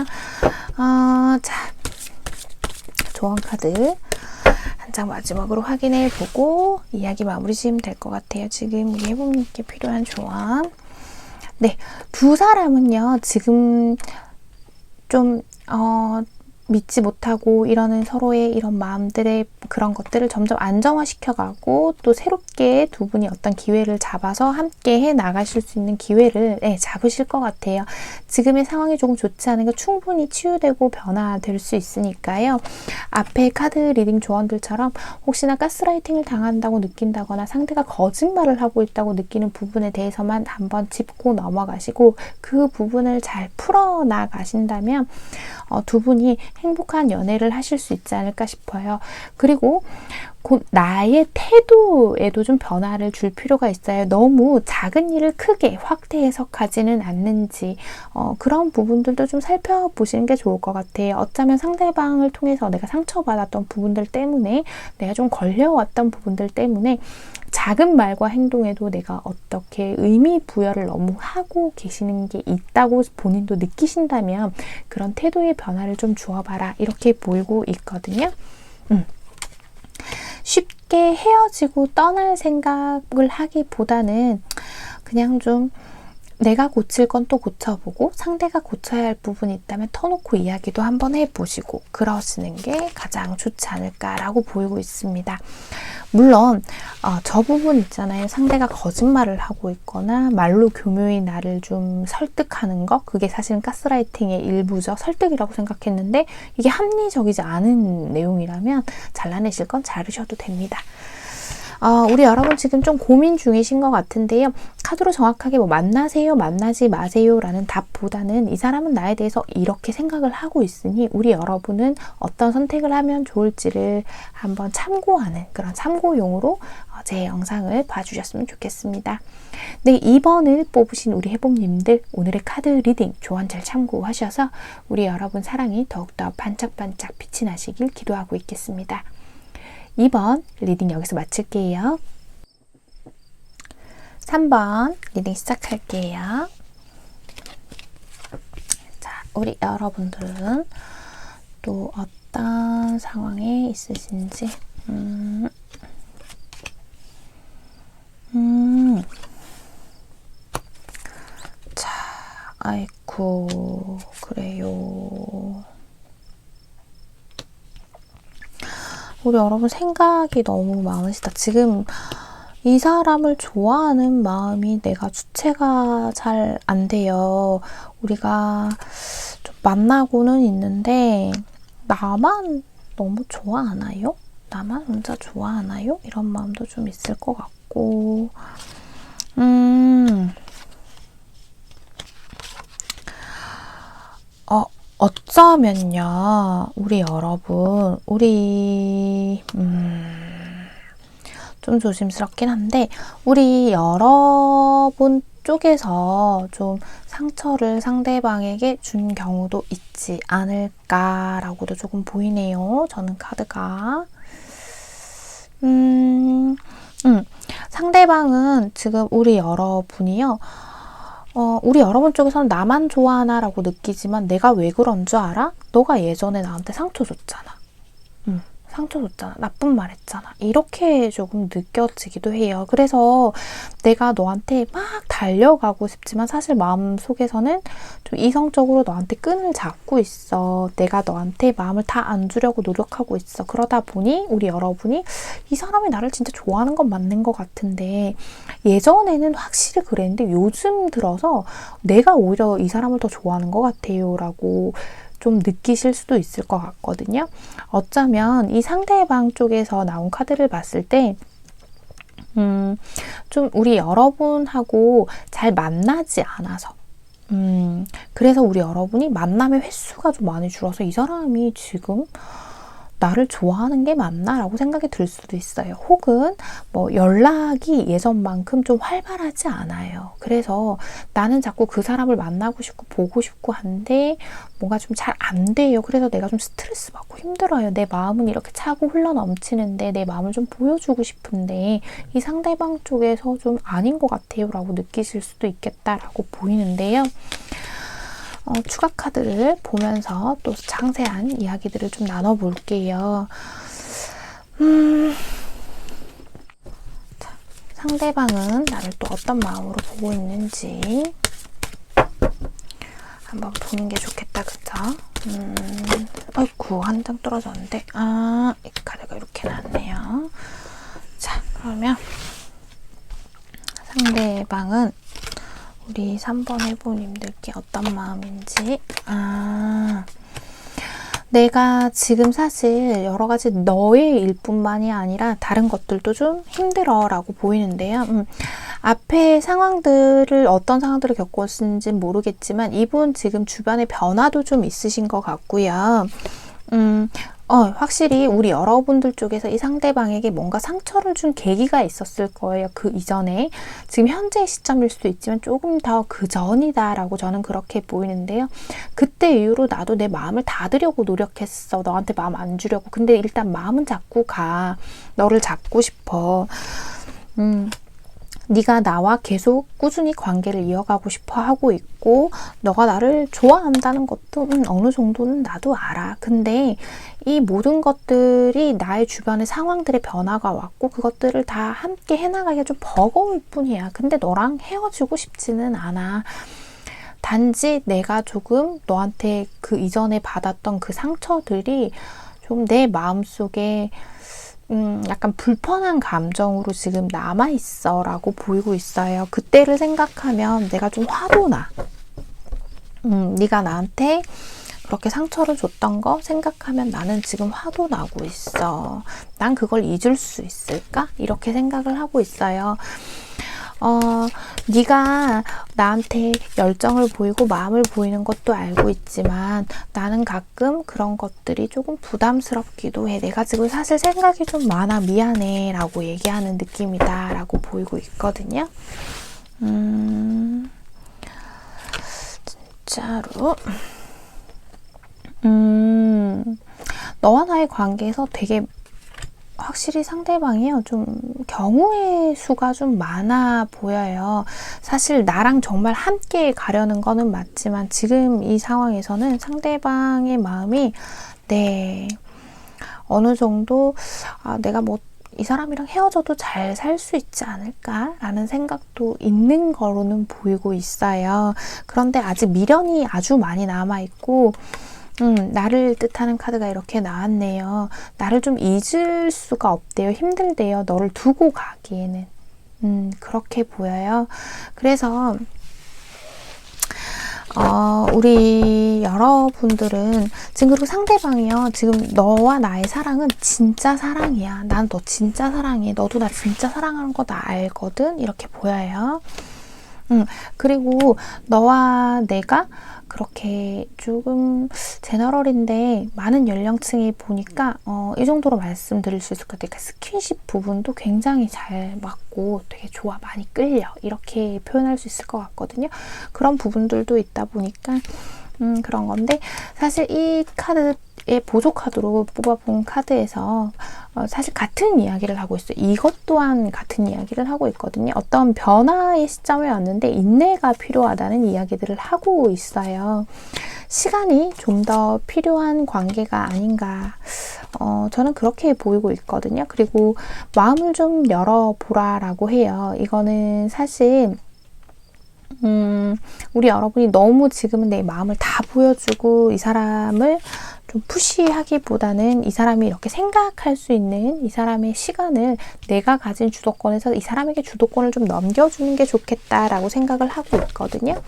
자, 조언 카드 한 장 마지막으로 확인해 보고 이야기 마무리 지으면 될 것 같아요. 지금 우리 해봄님께 필요한 조언. 네, 두 사람은요 지금 좀 믿지 못하고 이러는 서로의 이런 마음들의 그런 것들을 점점 안정화시켜가고 또 새롭게 두 분이 어떤 기회를 잡아서 함께 해 나가실 수 있는 기회를 잡으실 것 같아요. 지금의 상황이 조금 좋지 않은 게 충분히 치유되고 변화될 수 있으니까요. 앞에 카드 리딩 조언들처럼 혹시나 가스라이팅을 당한다고 느낀다거나 상대가 거짓말을 하고 있다고 느끼는 부분에 대해서만 한번 짚고 넘어가시고 그 부분을 잘 풀어나가신다면 두 분이 행복한 연애를 하실 수 있지 않을까 싶어요. 그리고 곧 나의 태도에도 좀 변화를 줄 필요가 있어요. 너무 작은 일을 크게 확대 해석하지는 않는지 그런 부분들도 좀 살펴보시는 게 좋을 것 같아요. 어쩌면 상대방을 통해서 내가 상처받았던 부분들 때문에 내가 좀 걸려왔던 부분들 때문에 작은 말과 행동에도 내가 어떻게 의미 부여를 너무 하고 계시는 게 있다고 본인도 느끼신다면 그런 태도의 변화를 좀 주어봐라 이렇게 보이고 있거든요. 쉽게 헤어지고 떠날 생각을 하기보다는 그냥 좀 내가 고칠 건 또 고쳐보고 상대가 고쳐야 할 부분이 있다면 터놓고 이야기도 한번 해보시고 그러시는 게 가장 좋지 않을까라고 보이고 있습니다. 물론 저 부분 있잖아요. 상대가 거짓말을 하고 있거나 말로 교묘히 나를 좀 설득하는 거 그게 사실은 가스라이팅의 일부죠. 설득이라고 생각했는데 이게 합리적이지 않은 내용이라면 잘라내실 건 자르셔도 됩니다. 우리 여러분 지금 좀 고민 중이신 것 같은데요. 카드로 정확하게 뭐 만나세요, 만나지 마세요 라는 답보다는 이 사람은 나에 대해서 이렇게 생각을 하고 있으니 우리 여러분은 어떤 선택을 하면 좋을지를 한번 참고하는 그런 참고용으로 제 영상을 봐주셨으면 좋겠습니다. 네, 2번을 뽑으신 우리 해봄님들 오늘의 카드 리딩 조언 잘 참고하셔서 우리 여러분 사랑이 더욱더 반짝반짝 빛이 나시길 기도하고 있겠습니다. 2번 리딩 여기서 마칠게요. 3번 리딩 시작할게요. 자, 우리 여러분들은 또 어떤 상황에 있으신지 자, 아이쿠 그래요. 우리 여러분 생각이 너무 많으시다. 지금 이 사람을 좋아하는 마음이 내가 주체가 잘 안 돼요. 우리가 좀 만나고는 있는데 나만 너무 좋아하나요? 나만 혼자 좋아하나요? 이런 마음도 좀 있을 것 같고 어쩌면요, 우리 여러분, 좀 조심스럽긴 한데, 우리 여러분 쪽에서 좀 상처를 상대방에게 준 경우도 있지 않을까라고도 조금 보이네요. 저는 카드가. 상대방은 지금 우리 여러분이요. 우리 여러분 쪽에서는 나만 좋아하나 라고 느끼지만 내가 왜 그런 줄 알아? 너가 예전에 나한테 상처 줬잖아. 상처 줬잖아. 나쁜 말 했잖아. 이렇게 조금 느껴지기도 해요. 그래서 내가 너한테 막 달려가고 싶지만 사실 마음속에서는 좀 이성적으로 너한테 끈을 잡고 있어. 내가 너한테 마음을 다 안 주려고 노력하고 있어. 그러다 보니 우리 여러분이 이 사람이 나를 진짜 좋아하는 건 맞는 것 같은데 예전에는 확실히 그랬는데 요즘 들어서 내가 오히려 이 사람을 더 좋아하는 것 같아요 라고 좀 느끼실 수도 있을 것 같거든요. 어쩌면 이 상대방 쪽에서 나온 카드를 봤을 때 좀 우리 여러분하고 잘 만나지 않아서 그래서 우리 여러분이 만남의 횟수가 좀 많이 줄어서 이 사람이 지금 나를 좋아하는 게 맞나? 라고 생각이 들 수도 있어요. 혹은 뭐 연락이 예전만큼 좀 활발하지 않아요. 그래서 나는 자꾸 그 사람을 만나고 싶고 보고 싶고 한데 뭔가 좀 잘 안 돼요. 그래서 내가 좀 스트레스 받고 힘들어요. 내 마음은 이렇게 차고 흘러 넘치는데 내 마음을 좀 보여주고 싶은데 이 상대방 쪽에서 좀 아닌 것 같아요. 라고 느끼실 수도 있겠다라고 보이는데요. 추가 카드를 보면서 또 상세한 이야기들을 좀 나눠볼게요. 자, 상대방은 나를 또 어떤 마음으로 보고 있는지 한번 보는 게 좋겠다, 그쵸? 아이쿠, 한 장 떨어졌는데. 이 카드가 이렇게 나왔네요. 자, 그러면 상대방은 우리 3번 해보님들께 어떤 마음인지. 내가 지금 사실 여러 가지 너의 일뿐만이 아니라 다른 것들도 좀 힘들어 라고 보이는데요. 앞에 상황들을 어떤 상황들을 겪었는지 모르겠지만 이분 지금 주변에 변화도 좀 있으신 것 같고요. 확실히 우리 여러분들 쪽에서 이 상대방에게 뭔가 상처를 준 계기가 있었을 거예요. 그 이전에. 지금 현재의 시점일 수도 있지만 조금 더 그 전이다 라고 저는 그렇게 보이는데요. 그때 이후로 나도 내 마음을 닫으려고 노력했어. 너한테 마음 안 주려고. 근데 일단 마음은 잡고 가. 너를 잡고 싶어. 네가 나와 계속 꾸준히 관계를 이어가고 싶어 하고 있고 너가 나를 좋아한다는 것도 어느 정도는 나도 알아. 근데 이 모든 것들이 나의 주변의 상황들의 변화가 왔고 그것들을 다 함께 해나가기가 좀 버거울 뿐이야. 근데 너랑 헤어지고 싶지는 않아. 단지 내가 조금 너한테 그 이전에 받았던 그 상처들이 좀 내 마음속에 약간 불편한 감정으로 지금 남아있어 라고 보이고 있어요. 그때를 생각하면 내가 좀 화도 나. 네가 나한테 그렇게 상처를 줬던 거 생각하면 나는 지금 화도 나고 있어. 난 그걸 잊을 수 있을까? 이렇게 생각을 하고 있어요. 네가 나한테 열정을 보이고 마음을 보이는 것도 알고 있지만 나는 가끔 그런 것들이 조금 부담스럽기도 해. 내가 지금 사실 생각이 좀 많아. 미안해 라고 얘기하는 느낌이다 라고 보이고 있거든요. 진짜로 너와 나의 관계에서 되게 확실히 상대방이요. 좀 경우의 수가 좀 많아 보여요. 사실 나랑 정말 함께 가려는 거는 맞지만 지금 이 상황에서는 상대방의 마음이 어느 정도 내가 뭐 이 사람이랑 헤어져도 잘 살 수 있지 않을까라는 생각도 있는 거로는 보이고 있어요. 그런데 아직 미련이 아주 많이 남아있고 나를 뜻하는 카드가 이렇게 나왔네요. 나를 좀 잊을 수가 없대요. 힘들대요. 너를 두고 가기에는. 그렇게 보여요. 그래서 우리 여러분들은 지금 그리고 상대방이요. 지금 너와 나의 사랑은 진짜 사랑이야. 난 너 진짜 사랑해. 너도 나 진짜 사랑하는 거 나 알거든. 이렇게 보여요. 그리고 너와 내가 그렇게 조금 제너럴인데 많은 연령층이 보니까 이 정도로 말씀드릴 수 있을 것 같아요. 스킨십 부분도 굉장히 잘 맞고 되게 좋아, 많이 끌려 이렇게 표현할 수 있을 것 같거든요. 그런 부분들도 있다 보니까 그런 건데 사실 이 카드의 보조 카드로 뽑아본 카드에서 사실 같은 이야기를 하고 있어요. 이것 또한 같은 이야기를 하고 있거든요. 어떤 변화의 시점에 왔는데 인내가 필요하다는 이야기들을 하고 있어요. 시간이 좀 더 필요한 관계가 아닌가 저는 그렇게 보이고 있거든요. 그리고 마음을 좀 열어보라 라고 해요. 이거는 사실 우리 여러분이 너무 지금은 내 마음을 다 보여주고 이 사람을 좀 푸시하기보다는 이 사람이 이렇게 생각할 수 있는 이 사람의 시간을 내가 가진 주도권에서 이 사람에게 주도권을 좀 넘겨주는 게 좋겠다라고 생각을 하고 있거든요.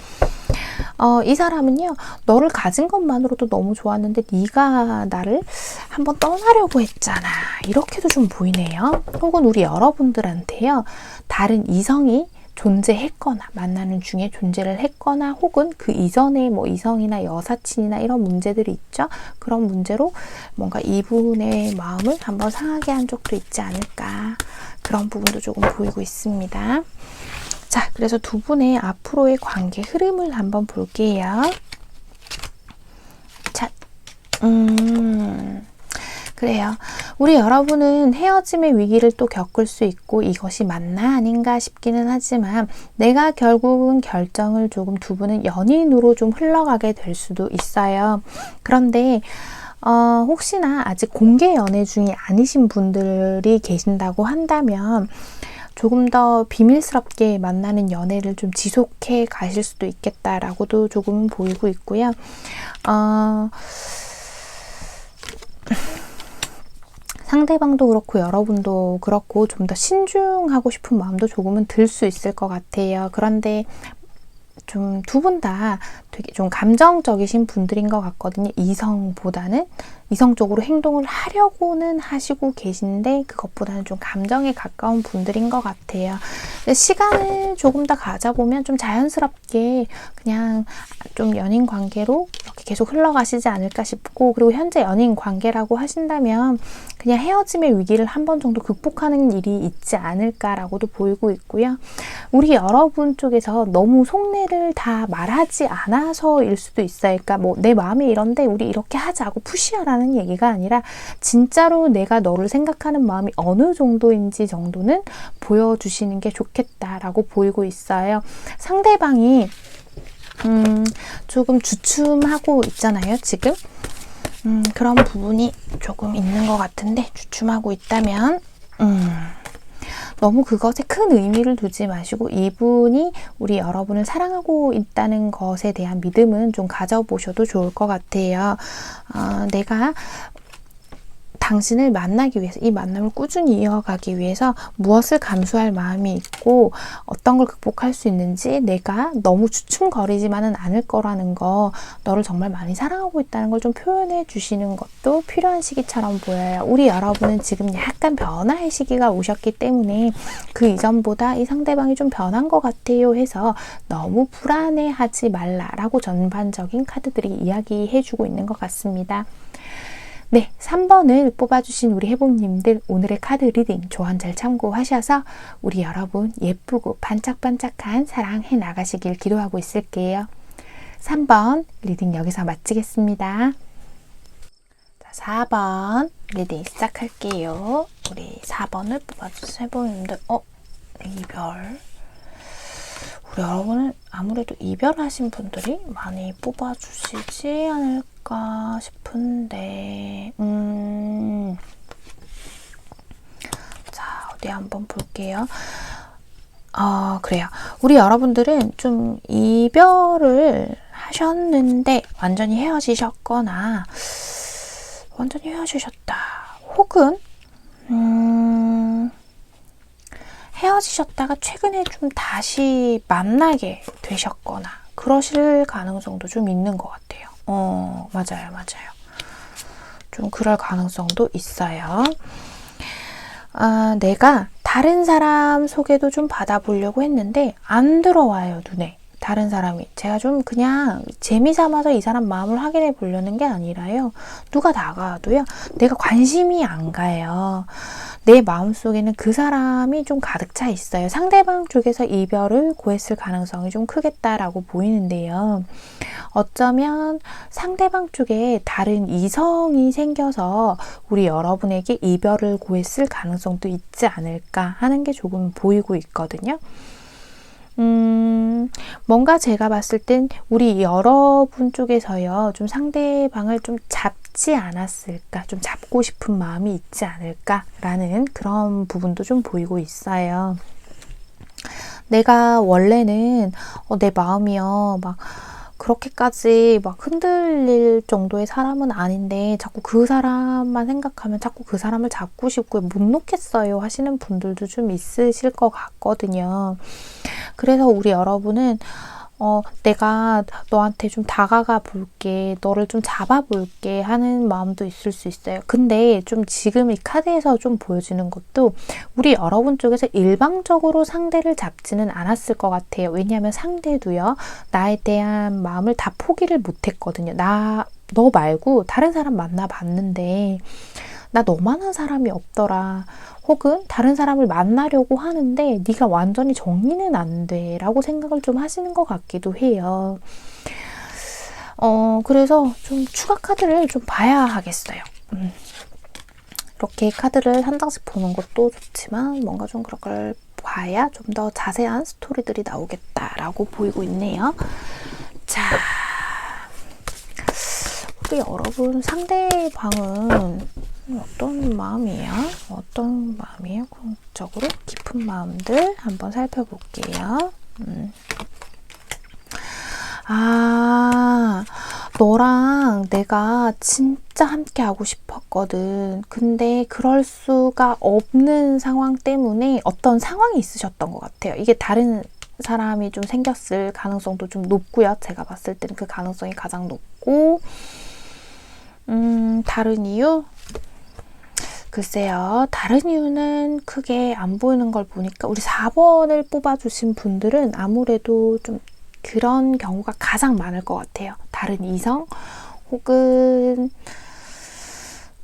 이 사람은요, 너를 가진 것만으로도 너무 좋았는데 네가 나를 한번 떠나려고 했잖아. 이렇게도 좀 보이네요. 혹은 우리 여러분들한테요, 다른 이성이 존재했거나 만나는 중에 존재를 했거나 혹은 그 이전에 뭐 이성이나 여사친이나 이런 문제들이 있죠. 그런 문제로 뭔가 이분의 마음을 한번 상하게 한 적도 있지 않을까. 그런 부분도 조금 보이고 있습니다. 자, 그래서 두 분의 앞으로의 관계 흐름을 한번 볼게요. 자, 그래요. 우리 여러분은 헤어짐의 위기를 또 겪을 수 있고 이것이 맞나 아닌가 싶기는 하지만 내가 결국은 결정을 조금 두 분은 연인으로 좀 흘러가게 될 수도 있어요. 그런데 혹시나 아직 공개 연애 중이 아니신 분들이 계신다고 한다면 조금 더 비밀스럽게 만나는 연애를 좀 지속해 가실 수도 있겠다라고도 조금은 보이고 있고요. 상대방도 그렇고 여러분도 그렇고 좀 더 신중하고 싶은 마음도 조금은 들 수 있을 것 같아요. 그런데 좀 두 분 다 되게 좀 감정적이신 분들인 것 같거든요. 이성보다는 이성적으로 행동을 하려고는 하시고 계신데 그것보다는 좀 감정에 가까운 분들인 것 같아요. 시간을 조금 더 가져보면 좀 자연스럽게 그냥 좀 연인 관계로 이렇게 계속 흘러가시지 않을까 싶고, 그리고 현재 연인 관계라고 하신다면 그냥 헤어짐의 위기를 한 번 정도 극복하는 일이 있지 않을까라고도 보이고 있고요. 우리 여러분 쪽에서 너무 속내를 다 말하지 않아서일 수도 있어요. 그러니까 뭐 내 마음이 이런데 우리 이렇게 하자고 푸시하라는 얘기가 아니라 진짜로 내가 너를 생각하는 마음이 어느 정도인지 정도는 보여주시는 게 좋겠다라고 보이고 있어요. 상대방이 조금 주춤하고 있잖아요, 지금. 그런 부분이 조금 있는 것 같은데, 주춤하고 있다면 너무 그것에 큰 의미를 두지 마시고 이분이 우리 여러분을 사랑하고 있다는 것에 대한 믿음은 좀 가져보셔도 좋을 것 같아요. 내가 당신을 만나기 위해서, 이 만남을 꾸준히 이어가기 위해서 무엇을 감수할 마음이 있고 어떤 걸 극복할 수 있는지, 내가 너무 주춤거리지만은 않을 거라는 거, 너를 정말 많이 사랑하고 있다는 걸 좀 표현해 주시는 것도 필요한 시기처럼 보여요. 우리 여러분은 지금 약간 변화의 시기가 오셨기 때문에 그 이전보다 이 상대방이 좀 변한 것 같아요 해서 너무 불안해하지 말라라고 전반적인 카드들이 이야기해 주고 있는 것 같습니다. 네, 3번을 뽑아주신 우리 해봄님들, 오늘의 카드 리딩 조언 잘 참고하셔서 우리 여러분 예쁘고 반짝반짝한 사랑 해 나가시길 기도하고 있을게요. 3번 리딩 여기서 마치겠습니다. 자, 4번 리딩 시작할게요. 우리 4번을 뽑아주신 해봄님들, 이별. 우리 여러분은 아무래도 이별하신 분들이 많이 뽑아주시지 않을까 싶은데, 자, 어디 한번 볼게요. 그래요. 우리 여러분들은 좀 이별을 하셨는데 완전히 헤어지셨거나 완전히 헤어지셨다, 혹은 헤어지셨다가 최근에 좀 다시 만나게 되셨거나 그러실 가능성도 좀 있는 것 같아요. 맞아요. 좀 그럴 가능성도 있어요. 내가 다른 사람 소개도 좀 받아보려고 했는데 안 들어와요, 눈에. 다른 사람이. 제가 좀 그냥 재미삼아서 이 사람 마음을 확인해 보려는 게 아니라요, 누가 다가와도요, 내가 관심이 안 가요. 내 마음속에는 그 사람이 좀 가득 차 있어요. 상대방 쪽에서 이별을 고했을 가능성이 좀 크겠다라고 보이는데요. 어쩌면 상대방 쪽에 다른 이성이 생겨서 우리 여러분에게 이별을 고했을 가능성도 있지 않을까 하는 게 조금 보이고 있거든요. 뭔가 제가 봤을 땐 우리 여러분 쪽에서요, 좀 상대방을 좀 잡지 않았을까, 좀 잡고 싶은 마음이 있지 않을까라는 그런 부분도 좀 보이고 있어요. 내가 원래는 내 마음이요, 막 그렇게까지 막 흔들릴 정도의 사람은 아닌데 자꾸 그 사람만 생각하면 자꾸 그 사람을 잡고 싶고 못 놓겠어요 하시는 분들도 좀 있으실 것 같거든요. 그래서 우리 여러분은 내가 너한테 좀 다가가 볼게, 너를 좀 잡아볼게 하는 마음도 있을 수 있어요. 근데 좀 지금 이 카드에서 좀 보여지는 것도 우리 여러분 쪽에서 일방적으로 상대를 잡지는 않았을 것 같아요. 왜냐하면 상대도요, 나에 대한 마음을 다 포기를 못했거든요. 너 말고 다른 사람 만나봤는데 나 너만한 사람이 없더라, 혹은 다른 사람을 만나려고 하는데 네가 완전히 정리는 안 돼 라고 생각을 좀 하시는 것 같기도 해요. 그래서 좀 추가 카드를 좀 봐야 하겠어요. 이렇게 카드를 한 장씩 보는 것도 좋지만 뭔가 좀 그런 걸 봐야 좀 더 자세한 스토리들이 나오겠다라고 보이고 있네요. 자, 우리 여러분 상대방은 어떤 마음이에요? 어떤 마음이에요? 궁극적으로 깊은 마음들 한번 살펴볼게요. 너랑 내가 진짜 함께 하고 싶었거든. 근데 그럴 수가 없는 상황 때문에 어떤 상황이 있으셨던 것 같아요. 이게 다른 사람이 좀 생겼을 가능성도 좀 높고요. 제가 봤을 때는 그 가능성이 가장 높고, 다른 이유? 글쎄요. 다른 이유는 크게 안 보이는 걸 보니까 우리 4번을 뽑아주신 분들은 아무래도 좀 그런 경우가 가장 많을 것 같아요. 다른 이성 혹은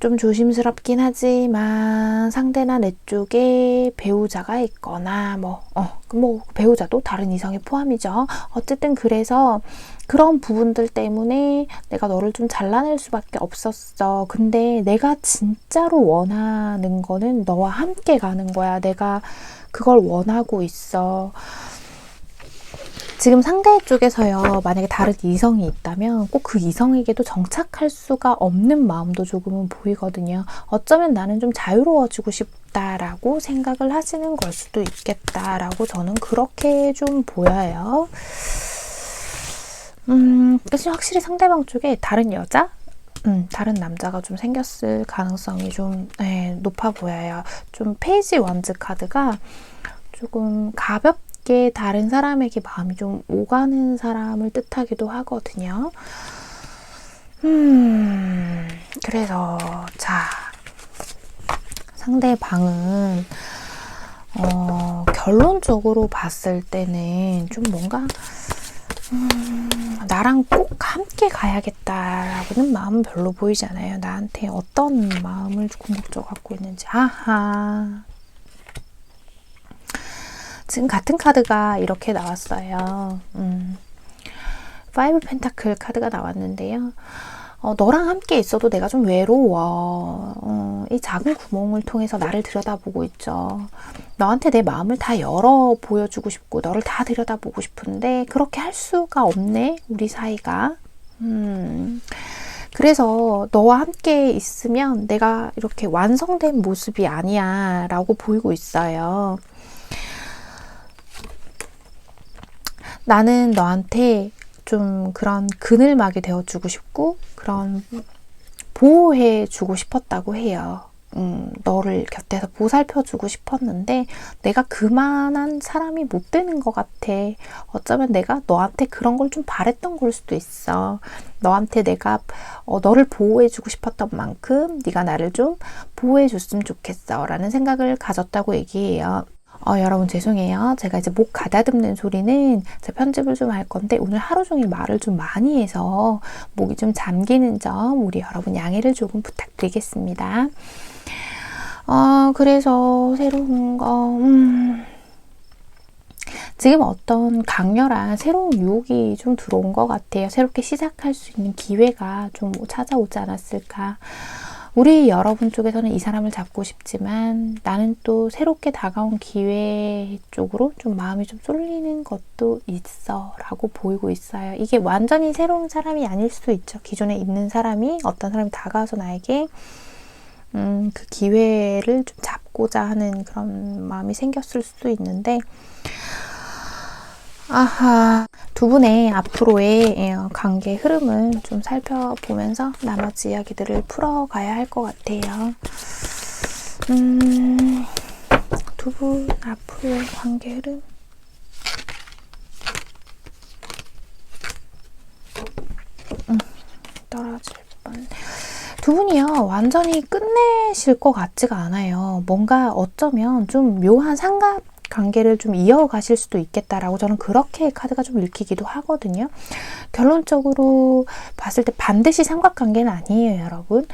좀 조심스럽긴 하지만 상대나 내 쪽에 배우자가 있거나 배우자도 다른 이성에 포함이죠. 어쨌든 그래서 그런 부분들 때문에 내가 너를 좀 잘라낼 수밖에 없었어. 근데 내가 진짜로 원하는 거는 너와 함께 가는 거야. 내가 그걸 원하고 있어. 지금 상대 쪽에서요, 만약에 다른 이성이 있다면 꼭 그 이성에게도 정착할 수가 없는 마음도 조금은 보이거든요. 어쩌면 나는 좀 자유로워지고 싶다라고 생각을 하시는 걸 수도 있겠다라고 저는 그렇게 좀 보여요. 그래서 확실히 상대방 쪽에 다른 여자? 다른 남자가 좀 생겼을 가능성이 좀 높아 보여요. 좀 페이지 원즈 카드가 조금 가볍게 다른 사람에게 마음이 좀 오가는 사람을 뜻하기도 하거든요. 그래서 자, 상대방은 결론적으로 봤을 때는 좀 뭔가 나랑 꼭 함께 가야겠다라고는 마음은 별로 보이지 않아요. 나한테 어떤 마음을 궁극적으로 갖고 있는지. 지금 같은 카드가 이렇게 나왔어요. 5 펜타클 카드가 나왔는데요. 너랑 함께 있어도 내가 좀 외로워. 이 작은 구멍을 통해서 나를 들여다보고 있죠. 너한테 내 마음을 다 열어 보여주고 싶고 너를 다 들여다보고 싶은데 그렇게 할 수가 없네, 우리 사이가. 그래서 너와 함께 있으면 내가 이렇게 완성된 모습이 아니야 라고 보이고 있어요. 나는 너한테 좀 그런 그늘막이 되어주고 싶고 그런 보호해주고 싶었다고 해요. 너를 곁에서 보살펴주고 싶었는데 내가 그만한 사람이 못 되는 것 같아. 어쩌면 내가 너한테 그런 걸 좀 바랬던 걸 수도 있어. 너한테 내가 너를 보호해주고 싶었던 만큼 네가 나를 좀 보호해줬으면 좋겠어 라는 생각을 가졌다고 얘기해요. 여러분 죄송해요. 제가 이제 목 가다듬는 소리는 제 편집을 좀 할 건데 오늘 하루 종일 말을 좀 많이 해서 목이 좀 잠기는 점 우리 여러분 양해를 조금 부탁드리겠습니다. 그래서 새로운 거 지금 어떤 강렬한 새로운 유혹이 좀 들어온 것 같아요. 새롭게 시작할 수 있는 기회가 좀 찾아오지 않았을까. 우리 여러분 쪽에서는 이 사람을 잡고 싶지만 나는 또 새롭게 다가온 기회 쪽으로 좀 마음이 좀 쏠리는 것도 있어 라고 보이고 있어요. 이게 완전히 새로운 사람이 아닐 수도 있죠. 기존에 있는 사람이 어떤 사람이 다가와서 나에게 그 기회를 좀 잡고자 하는 그런 마음이 생겼을 수도 있는데 두 분의 앞으로의 관계 흐름을 좀 살펴보면서 나머지 이야기들을 풀어가야 할 것 같아요. 두 분 앞으로의 관계 흐름. 떨어질 뻔. 두 분이요, 완전히 끝내실 것 같지가 않아요. 뭔가 어쩌면 좀 묘한 삼각 관계를 좀 이어가실 수도 있겠다라고 저는 그렇게 카드가 좀 읽히기도 하거든요. 결론적으로 봤을 때 반드시 삼각관계는 아니에요, 여러분.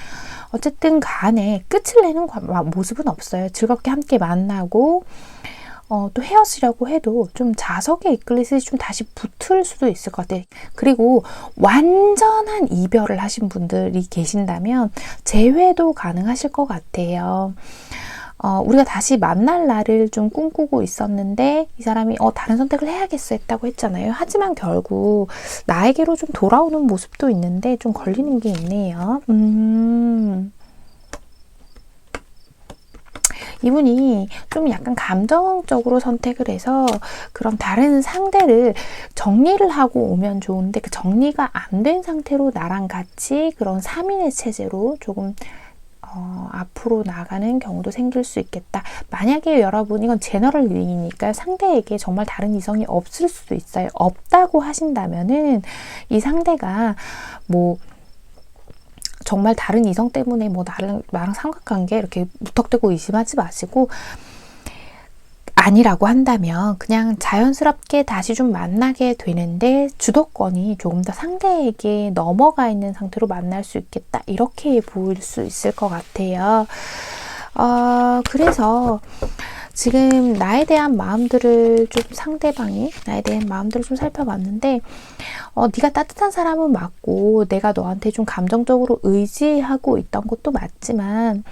어쨌든 간에 끝을 내는 모습은 없어요. 즐겁게 함께 만나고 또 헤어지려고 해도 좀 자석에 이끌리듯이 좀 다시 붙을 수도 있을 것 같아요. 그리고 완전한 이별을 하신 분들이 계신다면 재회도 가능하실 것 같아요. 우리가 다시 만날 날을 좀 꿈꾸고 있었는데 이 사람이 다른 선택을 해야겠어 했다고 했잖아요. 하지만 결국 나에게로 좀 돌아오는 모습도 있는데 좀 걸리는 게 있네요. 이분이 좀 약간 감정적으로 선택을 해서 그런 다른 상대를 정리를 하고 오면 좋은데 그 정리가 안 된 상태로 나랑 같이 그런 3인의 체제로 조금 앞으로 나가는 경우도 생길 수 있겠다. 만약에 여러분, 이건 제너럴 리딩이니까 상대에게 정말 다른 이성이 없을 수도 있어요. 없다고 하신다면은 이 상대가 뭐 정말 다른 이성 때문에 뭐 나랑 삼각관계 이렇게 무턱대고 의심하지 마시고, 아니라고 한다면 그냥 자연스럽게 다시 좀 만나게 되는데 주도권이 조금 더 상대에게 넘어가 있는 상태로 만날 수 있겠다. 이렇게 보일 수 있을 것 같아요. 그래서 지금 나에 대한 마음들을 좀 상대방이 나에 대한 마음들을 좀 살펴봤는데 네가 따뜻한 사람은 맞고 내가 너한테 좀 감정적으로 의지하고 있던 것도 맞지만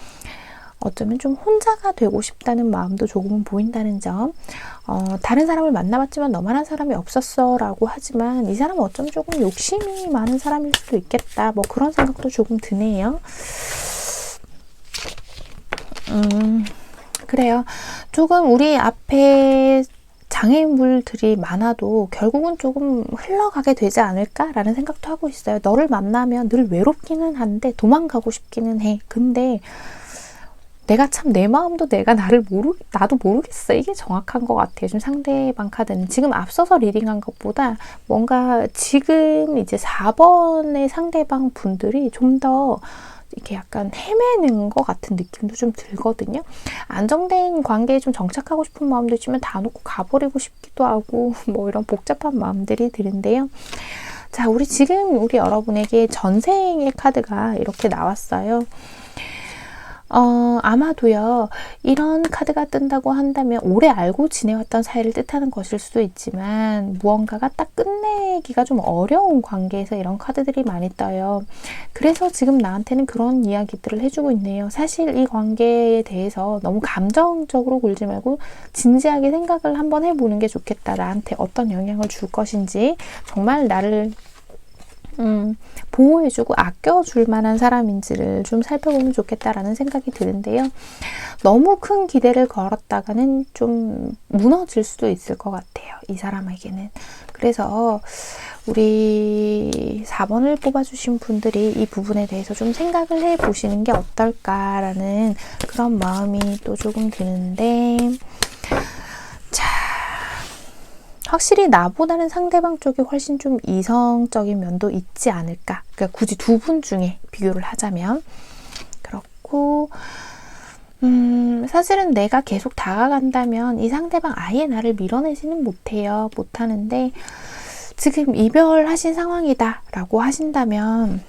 어쩌면 좀 혼자가 되고 싶다는 마음도 조금은 보인다는 점. 다른 사람을 만나봤지만 너만한 사람이 없었어 라고 하지만 이 사람은 어쩌면 조금 욕심이 많은 사람일 수도 있겠다. 뭐 그런 생각도 조금 드네요. 그래요. 조금 우리 앞에 장애물들이 많아도 결국은 조금 흘러가게 되지 않을까라는 생각도 하고 있어요. 너를 만나면 늘 외롭기는 한데 도망가고 싶기는 해. 근데 내가 참 내 마음도 나도 모르겠어. 이게 정확한 것 같아요. 좀 상대방 카드는 지금 앞서서 리딩한 것보다 뭔가 지금 이제 4번의 상대방 분들이 좀 더 이렇게 약간 헤매는 것 같은 느낌도 좀 들거든요. 안정된 관계에 좀 정착하고 싶은 마음도 있지만 다 놓고 가버리고 싶기도 하고 뭐 이런 복잡한 마음들이 드는데요. 자, 우리 여러분에게 전생의 카드가 이렇게 나왔어요. 아마도요, 이런 카드가 뜬다고 한다면 오래 알고 지내왔던 사이를 뜻하는 것일 수도 있지만 무언가가 딱 끝내기가 좀 어려운 관계에서 이런 카드들이 많이 떠요. 그래서 지금 나한테는 그런 이야기들을 해주고 있네요. 사실 이 관계에 대해서 너무 감정적으로 굴지 말고 진지하게 생각을 한번 해보는 게 좋겠다. 나한테 어떤 영향을 줄 것인지, 정말 나를 보호해주고 아껴줄 만한 사람인지를 좀 살펴보면 좋겠다라는 생각이 드는데요. 너무 큰 기대를 걸었다가는 좀 무너질 수도 있을 것 같아요. 이 사람에게는. 그래서 우리 4번을 뽑아주신 분들이 이 부분에 대해서 좀 생각을 해보시는 게 어떨까라는 그런 마음이 또 조금 드는데, 확실히 나보다는 상대방 쪽이 훨씬 좀 이성적인 면도 있지 않을까. 그러니까 굳이 두 분 중에 비교를 하자면 그렇고, 사실은 내가 계속 다가간다면 이 상대방 아예 나를 밀어내지는 못하는데 지금 이별하신 상황이다 라고 하신다면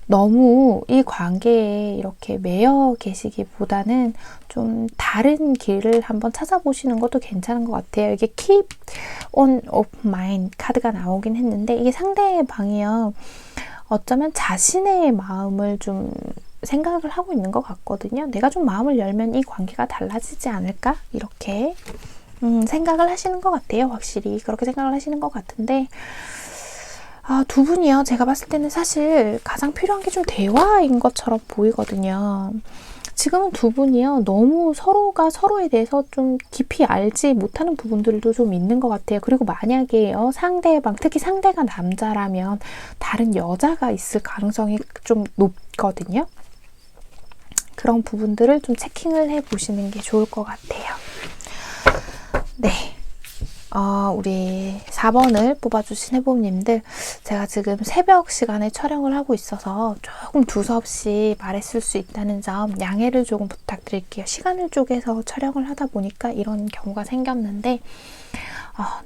너무 이 관계에 이렇게 매여 계시기보다는 좀 다른 길을 한번 찾아보시는 것도 괜찮은 것 같아요. 이게 Keep on of Mind 카드가 나오긴 했는데 이게 상대방이요, 어쩌면 자신의 마음을 좀 생각을 하고 있는 것 같거든요. 내가 좀 마음을 열면 이 관계가 달라지지 않을까? 이렇게 생각을 하시는 것 같아요. 확실히 그렇게 생각을 하시는 것 같은데, 두 분이요, 제가 봤을 때는 사실 가장 필요한 게 좀 대화인 것처럼 보이거든요. 지금은 두 분이요, 너무 서로가 서로에 대해서 좀 깊이 알지 못하는 부분들도 좀 있는 것 같아요. 그리고 만약에요, 상대방, 특히 상대가 남자라면 다른 여자가 있을 가능성이 좀 높거든요. 그런 부분들을 좀 체킹을 해보시는 게 좋을 것 같아요. 네. 우리 4번을 뽑아주신 해봄님들, 제가 지금 새벽 시간에 촬영을 하고 있어서 조금 두서없이 말했을 수 있다는 점 양해를 조금 부탁드릴게요. 시간을 쪼개서 촬영을 하다 보니까 이런 경우가 생겼는데,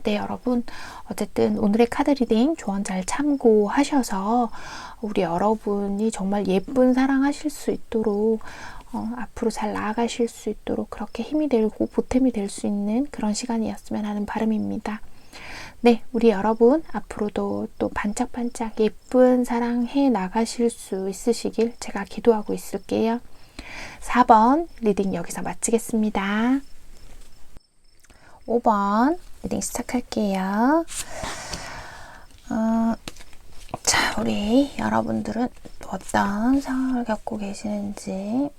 네, 여러분, 어쨌든 오늘의 카드 리딩 조언 잘 참고하셔서 우리 여러분이 정말 예쁜 사랑하실 수 있도록, 앞으로 잘 나아가실 수 있도록 그렇게 힘이 되고 보탬이 될 수 있는 그런 시간이었으면 하는 바람입니다. 네, 우리 여러분 앞으로도 또 반짝반짝 예쁜 사랑 해 나가실 수 있으시길 제가 기도하고 있을게요. 4번 리딩 여기서 마치겠습니다. 5번 리딩 시작할게요. 자, 우리 여러분들은 어떤 상황을 겪고 계시는지,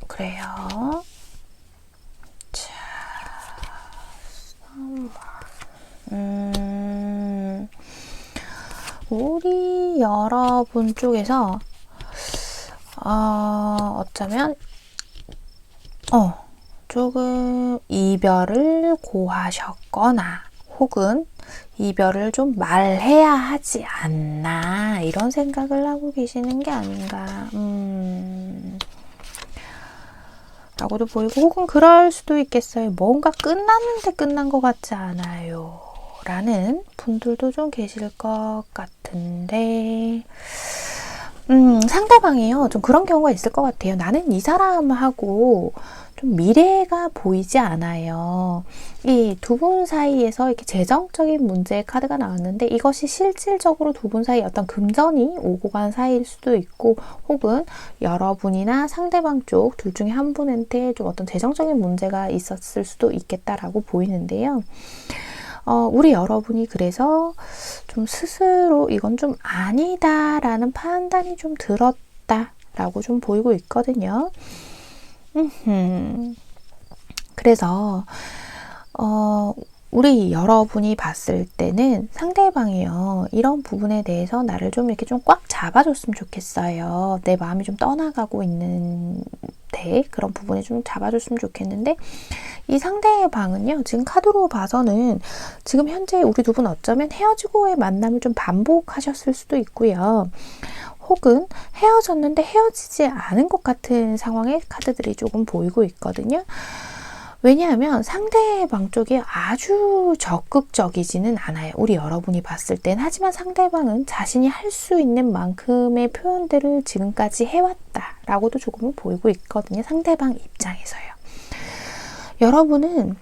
그래요. 자, 우리 여러분 쪽에서, 어쩌면, 조금 이별을 고하셨거나, 혹은 이별을 좀 말해야 하지 않나, 이런 생각을 하고 계시는 게 아닌가, 라고도 보이고, 혹은 그럴 수도 있겠어요. 뭔가 끝났는데 끝난 것 같지 않아요. 라는 분들도 좀 계실 것 같은데, 상대방이요. 좀 그런 경우가 있을 것 같아요. 나는 이 사람하고 좀 미래가 보이지 않아요. 이 두 분 사이에서 이렇게 재정적인 문제의 카드가 나왔는데 이것이 실질적으로 두 분 사이에 어떤 금전이 오고 간 사이일 수도 있고 혹은 여러분이나 상대방 쪽 둘 중에 한 분한테 좀 어떤 재정적인 문제가 있었을 수도 있겠다라고 보이는데요. 우리 여러분이 그래서 좀 스스로 이건 좀 아니다라는 판단이 좀 들었다라고 좀 보이고 있거든요. 그래서 우리 여러분이 봤을 때는 상대방이요. 이런 부분에 대해서 나를 좀 이렇게 좀 꽉 잡아줬으면 좋겠어요. 내 마음이 좀 떠나가고 있는데 그런 부분에 좀 잡아줬으면 좋겠는데 이 상대방은요. 지금 카드로 봐서는 지금 현재 우리 두 분 어쩌면 헤어지고의 만남을 좀 반복하셨을 수도 있고요. 혹은 헤어졌는데 헤어지지 않은 것 같은 상황의 카드들이 조금 보이고 있거든요. 왜냐하면 상대방 쪽이 아주 적극적이지는 않아요. 우리 여러분이 봤을 땐. 하지만 상대방은 자신이 할 수 있는 만큼의 표현들을 지금까지 해왔다라고도 조금은 보이고 있거든요. 상대방 입장에서요. 여러분은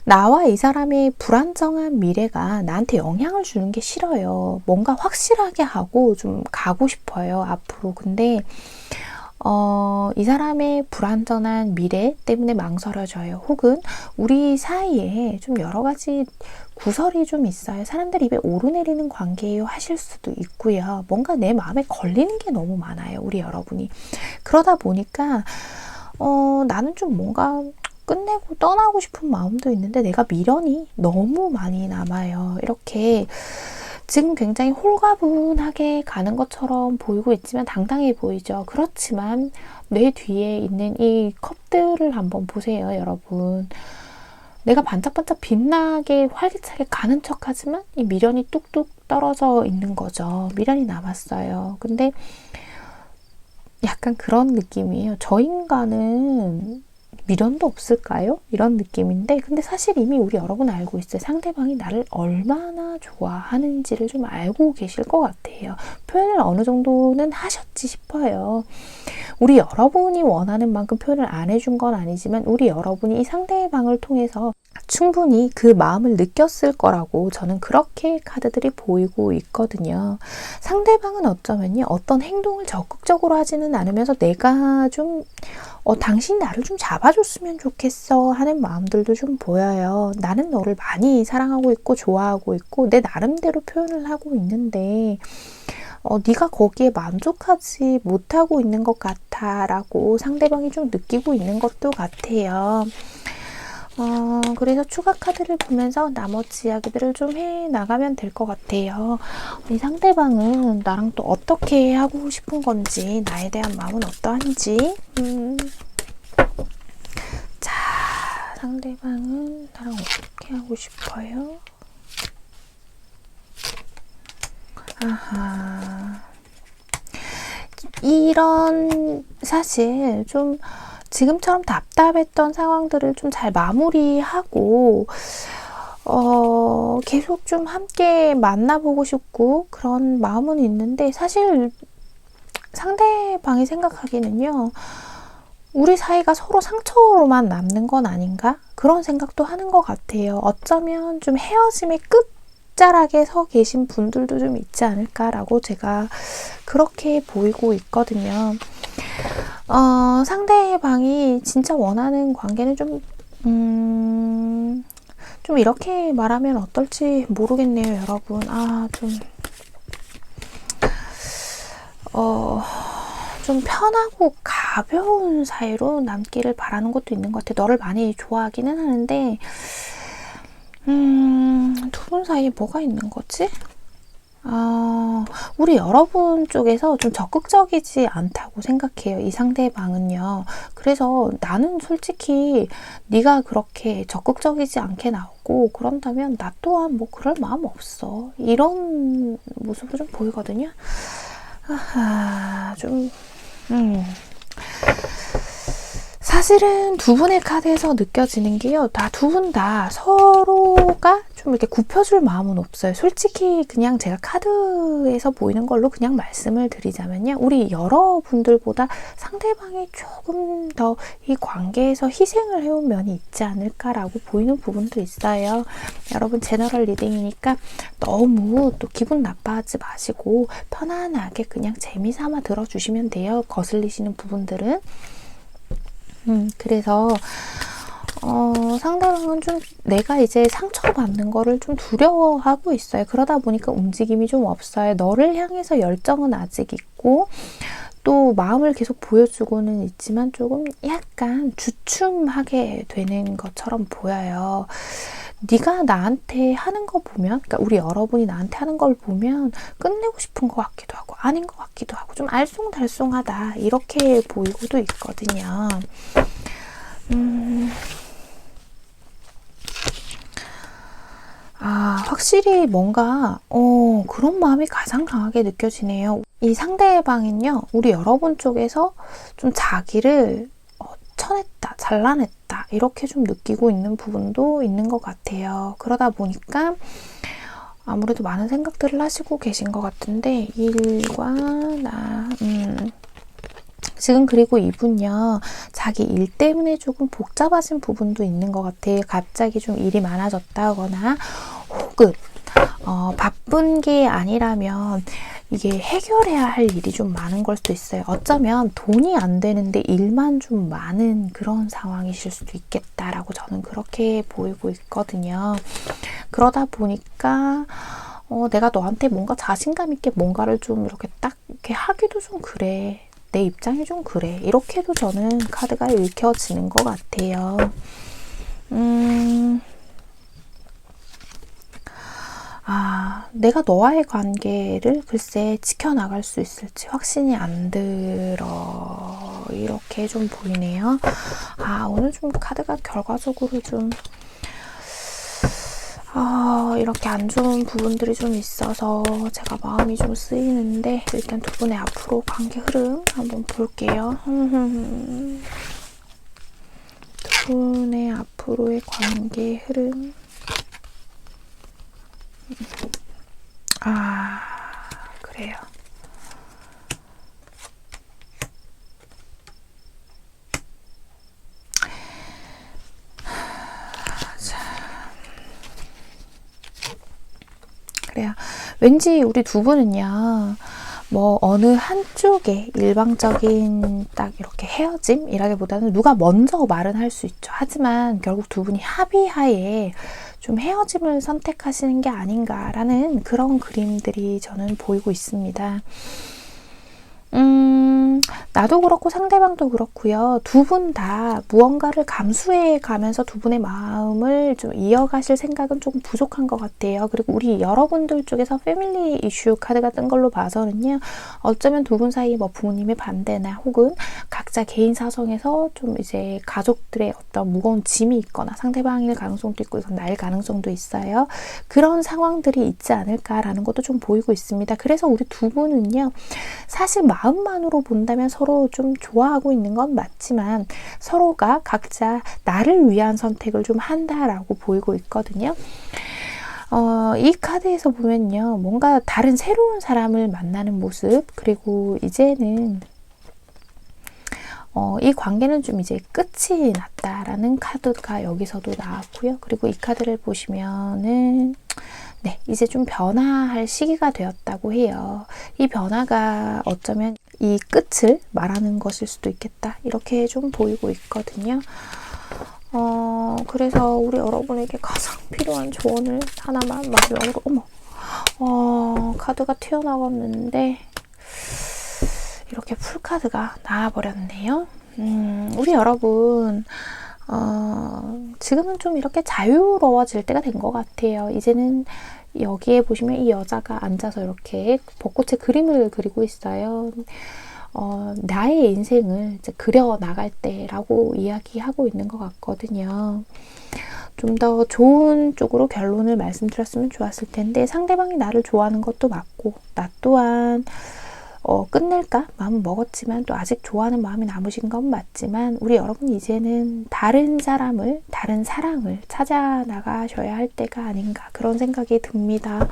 나와 이 사람의 불안정한 미래가 나한테 영향을 주는 게 싫어요. 뭔가 확실하게 하고 좀 가고 싶어요, 앞으로. 근데 이 사람의 불안전한 미래 때문에 망설여져요. 혹은 우리 사이에 좀 여러 가지 구설이 좀 있어요. 사람들 입에 오르내리는 관계예요 하실 수도 있고요. 뭔가 내 마음에 걸리는 게 너무 많아요. 우리 여러분이. 그러다 보니까 나는 좀 뭔가 끝내고 떠나고 싶은 마음도 있는데 내가 미련이 너무 많이 남아요. 이렇게 지금 굉장히 홀가분하게 가는 것처럼 보이고 있지만 당당해 보이죠. 그렇지만 내 뒤에 있는 이 컵들을 한번 보세요, 여러분. 내가 반짝반짝 빛나게 활기차게 가는 척하지만 이 미련이 뚝뚝 떨어져 있는 거죠. 미련이 남았어요. 근데 약간 그런 느낌이에요. 저 인간은 미련도 없을까요? 이런 느낌인데 근데 사실 이미 우리 여러분 알고 있어요. 상대방이 나를 얼마나 좋아하는지를 좀 알고 계실 것 같아요. 표현을 어느 정도는 하셨지 싶어요. 우리 여러분이 원하는 만큼 표현을 안 해준 건 아니지만 우리 여러분이 이 상대방을 통해서 충분히 그 마음을 느꼈을 거라고 저는 그렇게 카드들이 보이고 있거든요. 상대방은 어쩌면요. 어떤 행동을 적극적으로 하지는 않으면서 내가 좀 당신이 나를 좀 잡아줬으면 좋겠어 하는 마음들도 좀 보여요. 나는 너를 많이 사랑하고 있고 좋아하고 있고 내 나름대로 표현을 하고 있는데 네가 거기에 만족하지 못하고 있는 것 같아 라고 상대방이 좀 느끼고 있는 것도 같아요. 그래서 추가 카드를 보면서 나머지 이야기들을 좀 해나가면 될 것 같아요. 이 상대방은 나랑 또 어떻게 하고 싶은 건지, 나에 대한 마음은 어떠한지. 자, 상대방은 나랑 어떻게 하고 싶어요? 아하. 이런 사실 좀 지금처럼 답답했던 상황들을 좀 잘 마무리하고 계속 좀 함께 만나보고 싶고 그런 마음은 있는데 사실 상대방이 생각하기는요. 우리 사이가 서로 상처로만 남는 건 아닌가? 그런 생각도 하는 것 같아요. 어쩌면 좀 헤어짐의 끝자락에 서 계신 분들도 좀 있지 않을까라고 제가 그렇게 보이고 있거든요. 상대방이 진짜 원하는 관계는 좀 좀 이렇게 말하면 어떨지 모르겠네요, 여러분. 좀 편하고 가벼운 사이로 남기를 바라는 것도 있는 것 같아. 너를 많이 좋아하기는 하는데, 두 분 사이에 뭐가 있는 거지? 우리 여러분 쪽에서 좀 적극적이지 않다고 생각해요. 이 상대방은요. 그래서 나는 솔직히 네가 그렇게 적극적이지 않게 나오고 그런다면 나 또한 뭐 그럴 마음 없어. 이런 모습을 좀 보이거든요. 사실은 두 분의 카드에서 느껴지는 게요. 두 분 다 서로가 좀 이렇게 굽혀줄 마음은 없어요. 솔직히 그냥 제가 카드에서 보이는 걸로 그냥 말씀을 드리자면요. 우리 여러분들보다 상대방이 조금 더 이 관계에서 희생을 해온 면이 있지 않을까라고 보이는 부분도 있어요. 여러분 제너럴 리딩이니까 너무 또 기분 나빠하지 마시고 편안하게 그냥 재미삼아 들어주시면 돼요. 거슬리시는 부분들은. 그래서 상대방은 좀 내가 이제 상처받는 거를 좀 두려워하고 있어요. 그러다 보니까 움직임이 좀 없어요. 너를 향해서 열정은 아직 있고 또 마음을 계속 보여주고는 있지만 조금 약간 주춤하게 되는 것처럼 보여요. 네가 나한테 하는 거 보면, 그러니까 우리 여러분이 나한테 하는 걸 보면 끝내고 싶은 것 같기도 하고 아닌 것 같기도 하고 좀 알쏭달쏭하다 이렇게 보이고도 있거든요. 확실히 뭔가 그런 마음이 가장 강하게 느껴지네요. 이 상대방은요, 우리 여러분 쪽에서 좀 자기를 쳐냈다, 잘라냈다 이렇게 좀 느끼고 있는 부분도 있는 것 같아요. 그러다 보니까 아무래도 많은 생각들을 하시고 계신 것 같은데 일과 나 지금 그리고 이분요 자기 일 때문에 조금 복잡하신 부분도 있는 것 같아요. 갑자기 좀 일이 많아졌다거나 혹은 바쁜 게 아니라면 이게 해결해야 할 일이 좀 많은 걸 수도 있어요. 어쩌면 돈이 안 되는데 일만 좀 많은 그런 상황이실 수도 있겠다라고 저는 그렇게 보이고 있거든요. 그러다 보니까 내가 너한테 뭔가 자신감 있게 뭔가를 좀 이렇게 딱 이렇게 하기도 좀 그래. 내 입장이 좀 그래. 이렇게도 저는 카드가 읽혀지는 것 같아요. 내가 너와의 관계를 글쎄 지켜나갈 수 있을지 확신이 안 들어. 이렇게 좀 보이네요. 오늘 좀 카드가 결과적으로 좀 이렇게 안 좋은 부분들이 좀 있어서 제가 마음이 좀 쓰이는데 일단 두 분의 앞으로 관계 흐름 한번 볼게요. 두 분의 앞으로의 관계 흐름. 그래요. 그래요. 왠지 우리 두 분은요, 뭐 어느 한쪽에 일방적인 딱 이렇게 헤어짐이라기보다는 누가 먼저 말은 할 수 있죠. 하지만 결국 두 분이 합의하에 좀 헤어짐을 선택하시는 게 아닌가라는 그런 그림들이 저는 보이고 있습니다. 나도 그렇고 상대방도 그렇고요. 두 분 다 무언가를 감수해 가면서 두 분의 마음을 좀 이어가실 생각은 조금 부족한 것 같아요. 그리고 우리 여러분들 쪽에서 패밀리 이슈 카드가 뜬 걸로 봐서는요. 어쩌면 두 분 사이 뭐 부모님의 반대나 혹은 각자 개인 사정에서 좀 이제 가족들의 어떤 무거운 짐이 있거나 상대방일 가능성도 있고 이건 나일 가능성도 있어요. 그런 상황들이 있지 않을까라는 것도 좀 보이고 있습니다. 그래서 우리 두 분은요. 사실 마음만으로 본다면 서로 좀 좋아하고 있는 건 맞지만 서로가 각자 나를 위한 선택을 좀 한다라고 보이고 있거든요. 이 카드에서 보면요. 뭔가 다른 새로운 사람을 만나는 모습 그리고 이제는 이 관계는 좀 이제 끝이 났다라는 카드가 여기서도 나왔고요. 그리고 이 카드를 보시면은 네, 이제 좀 변화할 시기가 되었다고 해요. 이 변화가 어쩌면 이 끝을 말하는 것일 수도 있겠다. 이렇게 좀 보이고 있거든요. 그래서 우리 여러분에게 가장 필요한 조언을 하나만 마지막으로, 카드가 튀어나왔는데, 이렇게 풀카드가 나와버렸네요. 우리 여러분, 지금은 좀 이렇게 자유로워질 때가 된 것 같아요. 이제는 여기에 보시면 이 여자가 앉아서 이렇게 벚꽃의 그림을 그리고 있어요. 나의 인생을 이제 그려 나갈 때라고 이야기하고 있는 것 같거든요. 좀 더 좋은 쪽으로 결론을 말씀드렸으면 좋았을 텐데, 상대방이 나를 좋아하는 것도 맞고, 나 또한 끝낼까? 마음은 먹었지만 또 아직 좋아하는 마음이 남으신 건 맞지만, 우리 여러분 이제는 다른 사람을, 다른 사랑을 찾아 나가셔야 할 때가 아닌가, 그런 생각이 듭니다.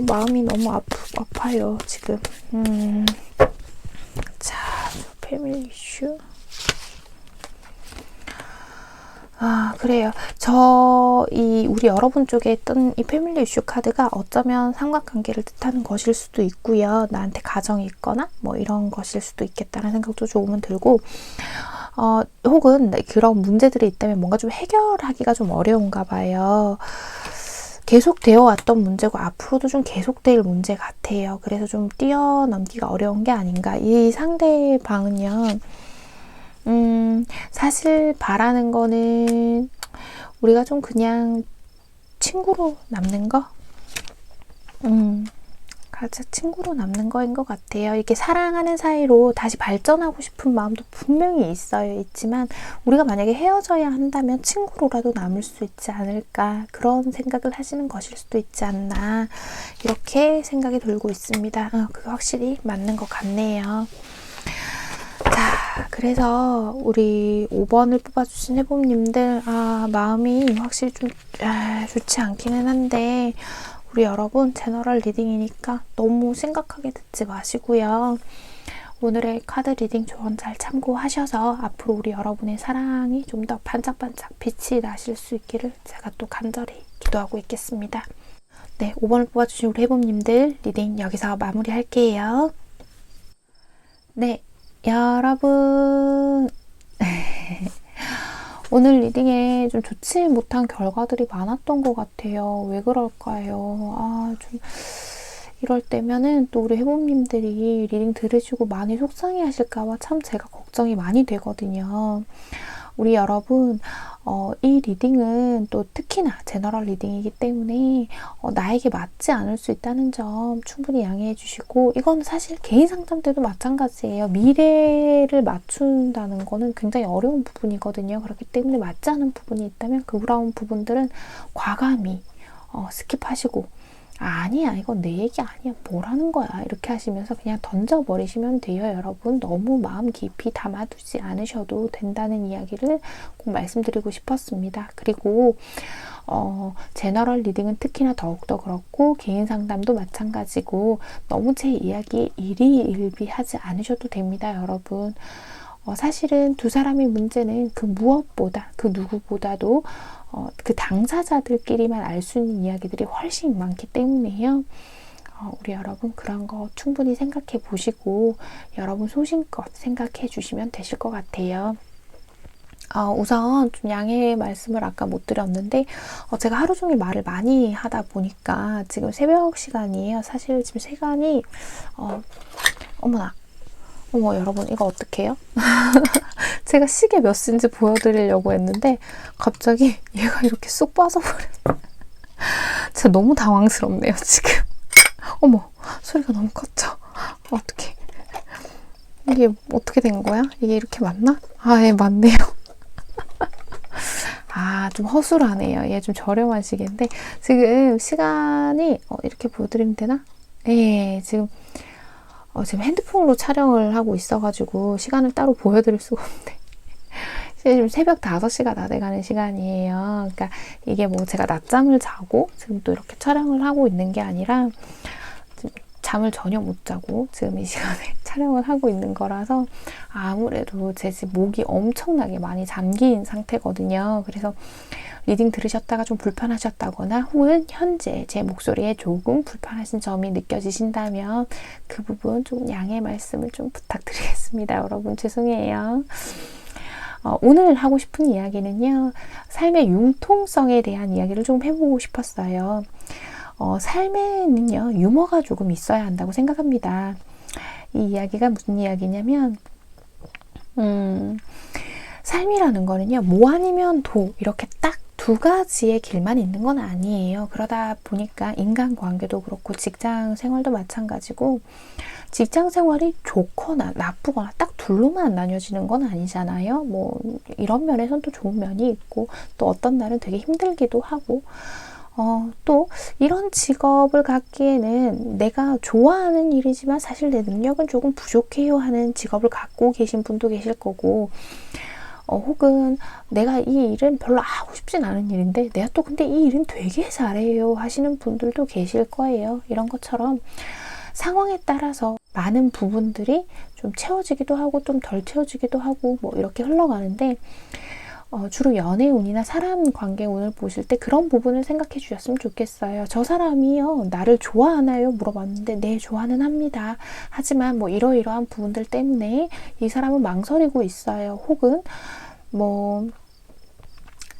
마음이 너무 아파요 지금. 자, 패밀리 이슈. 그래요. 우리 여러분 쪽에 있던 이 패밀리 이슈 카드가 어쩌면 삼각관계를 뜻하는 것일 수도 있고요. 나한테 가정이 있거나 뭐 이런 것일 수도 있겠다는 생각도 조금은 들고, 혹은 그런 문제들이 있다면 뭔가 좀 해결하기가 좀 어려운가 봐요. 계속되어 왔던 문제고 앞으로도 좀 계속될 문제 같아요. 그래서 좀 뛰어넘기가 어려운 게 아닌가. 이 상대방은요, 사실 바라는 거는 우리가 좀 그냥 친구로 남는 거? 가장 친구로 남는 거인 것 같아요. 이렇게 사랑하는 사이로 다시 발전하고 싶은 마음도 분명히 있지만 우리가 만약에 헤어져야 한다면 친구로라도 남을 수 있지 않을까, 그런 생각을 하시는 것일 수도 있지 않나, 이렇게 생각이 들고 있습니다. 그게 확실히 맞는 것 같네요. 자, 그래서 우리 5번을 뽑아주신 해봄님들, 마음이 확실히 좀 좋지 않기는 한데, 우리 여러분 제너럴 리딩이니까 너무 심각하게 듣지 마시고요. 오늘의 카드 리딩 조언 잘 참고하셔서 앞으로 우리 여러분의 사랑이 좀 더 반짝반짝 빛이 나실 수 있기를 제가 또 간절히 기도하고 있겠습니다. 네, 5번을 뽑아주신 우리 해봄님들 리딩 여기서 마무리할게요. 네, 여러분 오늘 리딩에 좀 좋지 못한 결과들이 많았던 것 같아요. 왜 그럴까요? 좀 이럴 때면은 또 우리 해봄님들이 리딩 들으시고 많이 속상해 하실까봐 참 제가 걱정이 많이 되거든요. 우리 여러분, 이 리딩은 또 특히나 제너럴 리딩이기 때문에 나에게 맞지 않을 수 있다는 점 충분히 양해해 주시고, 이건 사실 개인 상담 때도 마찬가지예요. 미래를 맞춘다는 거는 굉장히 어려운 부분이거든요. 그렇기 때문에 맞지 않은 부분이 있다면 그 그런 부분들은 과감히 스킵하시고, 아니야, 이건 내 얘기 아니야, 뭐라는 거야, 이렇게 하시면서 그냥 던져버리시면 돼요. 여러분, 너무 마음 깊이 담아두지 않으셔도 된다는 이야기를 꼭 말씀드리고 싶었습니다. 그리고 제너럴 리딩은 특히나 더욱더 그렇고, 개인 상담도 마찬가지고, 너무 제 이야기에 일희일비하지 않으셔도 됩니다. 여러분, 사실은 두 사람의 문제는 그 무엇보다, 그 누구보다도 그 당사자들끼리만 알 수 있는 이야기들이 훨씬 많기 때문에요. 우리 여러분, 그런 거 충분히 생각해 보시고 여러분 소신껏 생각해 주시면 되실 것 같아요. 우선 좀 양해의 말씀을 아까 못 드렸는데, 제가 하루 종일 말을 많이 하다 보니까 지금 새벽 시간이에요. 사실 지금 시간이 어머나, 어머, 여러분 이거 어떡해요? 제가 시계 몇 시인지 보여드리려고 했는데 갑자기 얘가 이렇게 쑥 빠져버렸어요. 진짜 너무 당황스럽네요 지금. 어머, 소리가 너무 컸죠? 어떡해. 이게 어떻게 된 거야? 이게 이렇게 맞나? 예, 맞네요. 좀 허술하네요. 얘 좀 저렴한 시계인데 지금 시간이 이렇게 보여드리면 되나? 네, 지금 핸드폰으로 촬영을 하고 있어가지고 시간을 따로 보여드릴 수가 없네. 지금 새벽 5시가 다 돼가는 시간이에요. 그러니까 이게 뭐 제가 낮잠을 자고 지금 또 이렇게 촬영을 하고 있는 게 아니라 잠을 전혀 못 자고 지금 이 시간에 촬영을 하고 있는 거라서 아무래도 제 지금 목이 엄청나게 많이 잠긴 상태거든요. 그래서 리딩 들으셨다가 좀 불편하셨다거나 혹은 현재 제 목소리에 조금 불편하신 점이 느껴지신다면 그 부분 좀 양해 말씀을 좀 부탁드리겠습니다. 여러분 죄송해요. 오늘 하고 싶은 이야기는요, 삶의 융통성에 대한 이야기를 좀 해보고 싶었어요. 삶에는요, 유머가 조금 있어야 한다고 생각합니다. 이 이야기가 무슨 이야기냐면, 삶이라는 거는요, 뭐 아니면 도, 이렇게 딱 두 가지의 길만 있는 건 아니에요. 그러다 보니까 인간관계도 그렇고 직장 생활도 마찬가지고, 직장 생활이 좋거나 나쁘거나 딱 둘로만 나뉘어지는 건 아니잖아요. 뭐 이런 면에선 또 좋은 면이 있고, 또 어떤 날은 되게 힘들기도 하고, 또 이런 직업을 갖기에는 내가 좋아하는 일이지만 사실 내 능력은 조금 부족해요 하는 직업을 갖고 계신 분도 계실 거고, 혹은 내가 이 일은 별로 하고 싶진 않은 일인데 내가 또 근데 이 일은 되게 잘해요 하시는 분들도 계실 거예요. 이런 것처럼 상황에 따라서 많은 부분들이 좀 채워지기도 하고 좀 덜 채워지기도 하고 뭐 이렇게 흘러가는데, 주로 연애운이나 사람 관계운을 보실 때 그런 부분을 생각해 주셨으면 좋겠어요. 저 사람이요, 나를 좋아하나요? 물어봤는데 네, 좋아는 합니다. 하지만 뭐 이러이러한 부분들 때문에 이 사람은 망설이고 있어요. 혹은 뭐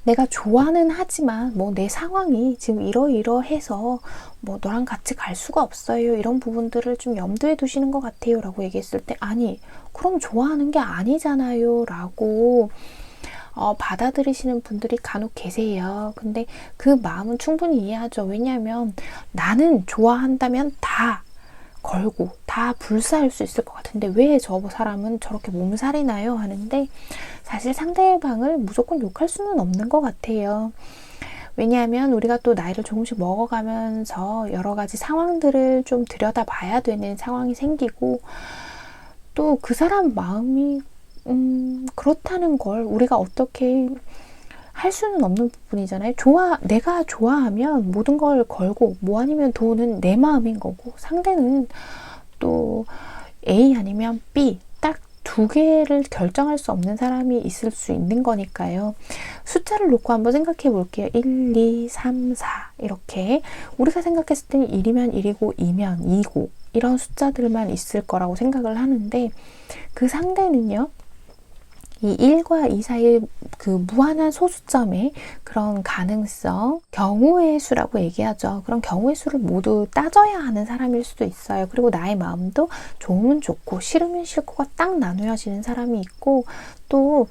내가 좋아는 하지만 뭐 내 상황이 지금 이러이러해서 뭐 너랑 같이 갈 수가 없어요. 이런 부분들을 좀 염두에 두시는 것 같아요. 라고 얘기했을 때, 아니, 그럼 좋아하는 게 아니잖아요. 라고 받아들이시는 분들이 간혹 계세요. 근데 그 마음은 충분히 이해하죠. 왜냐하면 나는 좋아한다면 다 걸고 다 불사할 수 있을 것 같은데 왜 저 사람은 저렇게 몸살이나요? 하는데, 사실 상대방을 무조건 욕할 수는 없는 것 같아요. 왜냐하면 우리가 또 나이를 조금씩 먹어가면서 여러 가지 상황들을 좀 들여다봐야 되는 상황이 생기고, 또 그 사람 마음이 그렇다는 걸 우리가 어떻게 할 수는 없는 부분이잖아요. 내가 좋아하면 모든 걸 걸고, 뭐 아니면 도는 내 마음인 거고, 상대는 또 A 아니면 B, 딱 두 개를 결정할 수 없는 사람이 있을 수 있는 거니까요. 숫자를 놓고 한번 생각해 볼게요. 1, 2, 3, 4 이렇게 우리가 생각했을 때는 1이면 1이고 2면 2고 이런 숫자들만 있을 거라고 생각을 하는데, 그 상대는요, 이 1과 2 사이의 그 무한한 소수점의 그런 가능성, 경우의 수라고 얘기하죠. 그런 경우의 수를 모두 따져야 하는 사람일 수도 있어요. 그리고 나의 마음도 좋으면 좋고 싫으면 싫고가 딱 나누어지는 사람이 있고, 또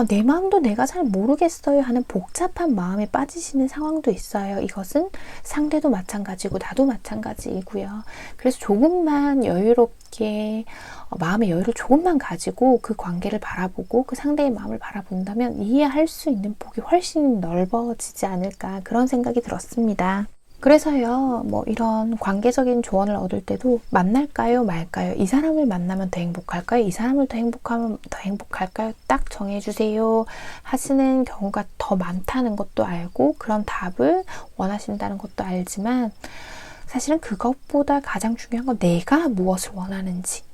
내 마음도 내가 잘 모르겠어요 하는 복잡한 마음에 빠지시는 상황도 있어요. 이것은 상대도 마찬가지고 나도 마찬가지이고요. 그래서 조금만 여유롭게 마음의 여유를 조금만 가지고 그 관계를 바라보고 그 상대의 마음을 바라본다면 이해할 수 있는 폭이 훨씬 넓어지지 않을까, 그런 생각이 들었습니다. 그래서요, 뭐 이런 관계적인 조언을 얻을 때도 만날까요, 말까요? 이 사람을 만나면 더 행복할까요? 이 사람을 더 행복하면 더 행복할까요? 딱 정해주세요 하시는 경우가 더 많다는 것도 알고, 그런 답을 원하신다는 것도 알지만, 사실은 그것보다 가장 중요한 건 내가 무엇을 원하는지,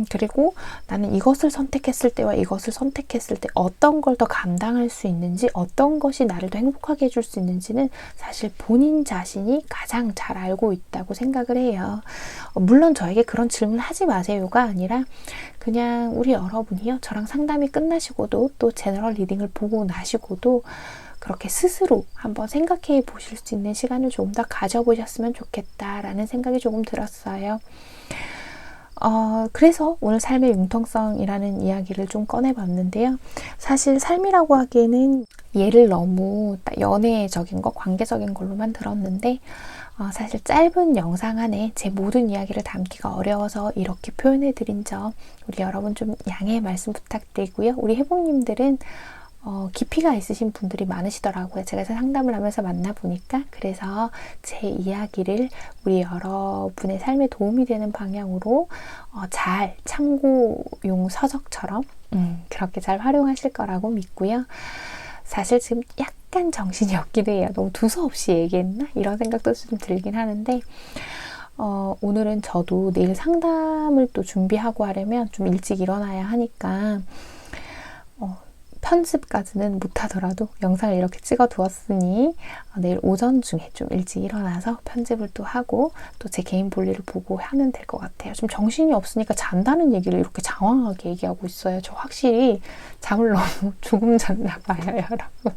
그리고 나는 이것을 선택했을 때와 이것을 선택했을 때 어떤 걸 더 감당할 수 있는지, 어떤 것이 나를 더 행복하게 해줄 수 있는지는 사실 본인 자신이 가장 잘 알고 있다고 생각을 해요. 물론 저에게 그런 질문 하지 마세요가 아니라, 그냥 우리 여러분이요, 저랑 상담이 끝나시고도 또 제너럴 리딩을 보고 나시고도 그렇게 스스로 한번 생각해 보실 수 있는 시간을 조금 더 가져보셨으면 좋겠다라는 생각이 조금 들었어요. 그래서 오늘 삶의 융통성이라는 이야기를 좀 꺼내봤는데요. 사실 삶이라고 하기에는 얘를 너무 연애적인 거, 관계적인 걸로만 들었는데, 사실 짧은 영상 안에 제 모든 이야기를 담기가 어려워서 이렇게 표현해드린 점, 우리 여러분 좀 양해의 말씀 부탁드리고요. 우리 회복님들은 깊이가 있으신 분들이 많으시더라고요. 제가 상담을 하면서 만나보니까. 그래서 제 이야기를 우리 여러분의 삶에 도움이 되는 방향으로 잘 참고용 서적처럼 그렇게 잘 활용하실 거라고 믿고요. 사실 지금 약간 정신이 없기도 해요. 너무 두서없이 얘기했나? 이런 생각도 좀 들긴 하는데, 오늘은 저도 내일 상담을 또 준비하고 하려면 좀 일찍 일어나야 하니까 편집까지는 못하더라도 영상을 이렇게 찍어 두었으니 내일 오전 중에 좀 일찍 일어나서 편집을 또 하고 또 제 개인 볼일을 보고 하면 될 것 같아요. 좀 정신이 없으니까 잔다는 얘기를 이렇게 장황하게 얘기하고 있어요. 저 확실히 잠을 너무 조금 잤나 봐요, 여러분.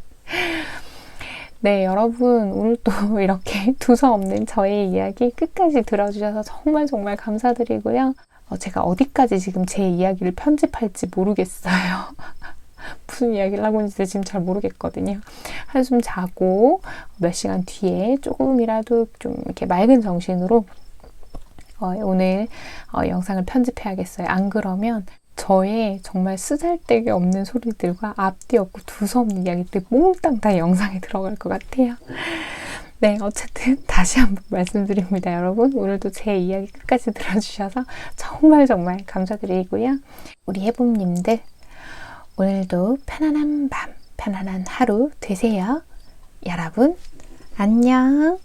네, 여러분 오늘 또 이렇게 두서없는 저의 이야기 끝까지 들어주셔서 정말 정말 감사드리고요. 제가 어디까지 지금 제 이야기를 편집할지 모르겠어요. 무슨 이야기를 하고 있는지 지금 잘 모르겠거든요. 한숨 자고 몇 시간 뒤에 조금이라도 좀 이렇게 맑은 정신으로 오늘 영상을 편집해야겠어요. 안 그러면 저의 정말 쓰잘데기 없는 소리들과 앞뒤 없고 두서없는 이야기들 몽땅 다 영상에 들어갈 것 같아요. 네, 어쨌든 다시 한번 말씀드립니다, 여러분. 오늘도 제 이야기 끝까지 들어주셔서 정말 정말 감사드리고요. 우리 해봄님들 오늘도 편안한 밤, 편안한 하루 되세요. 여러분, 안녕.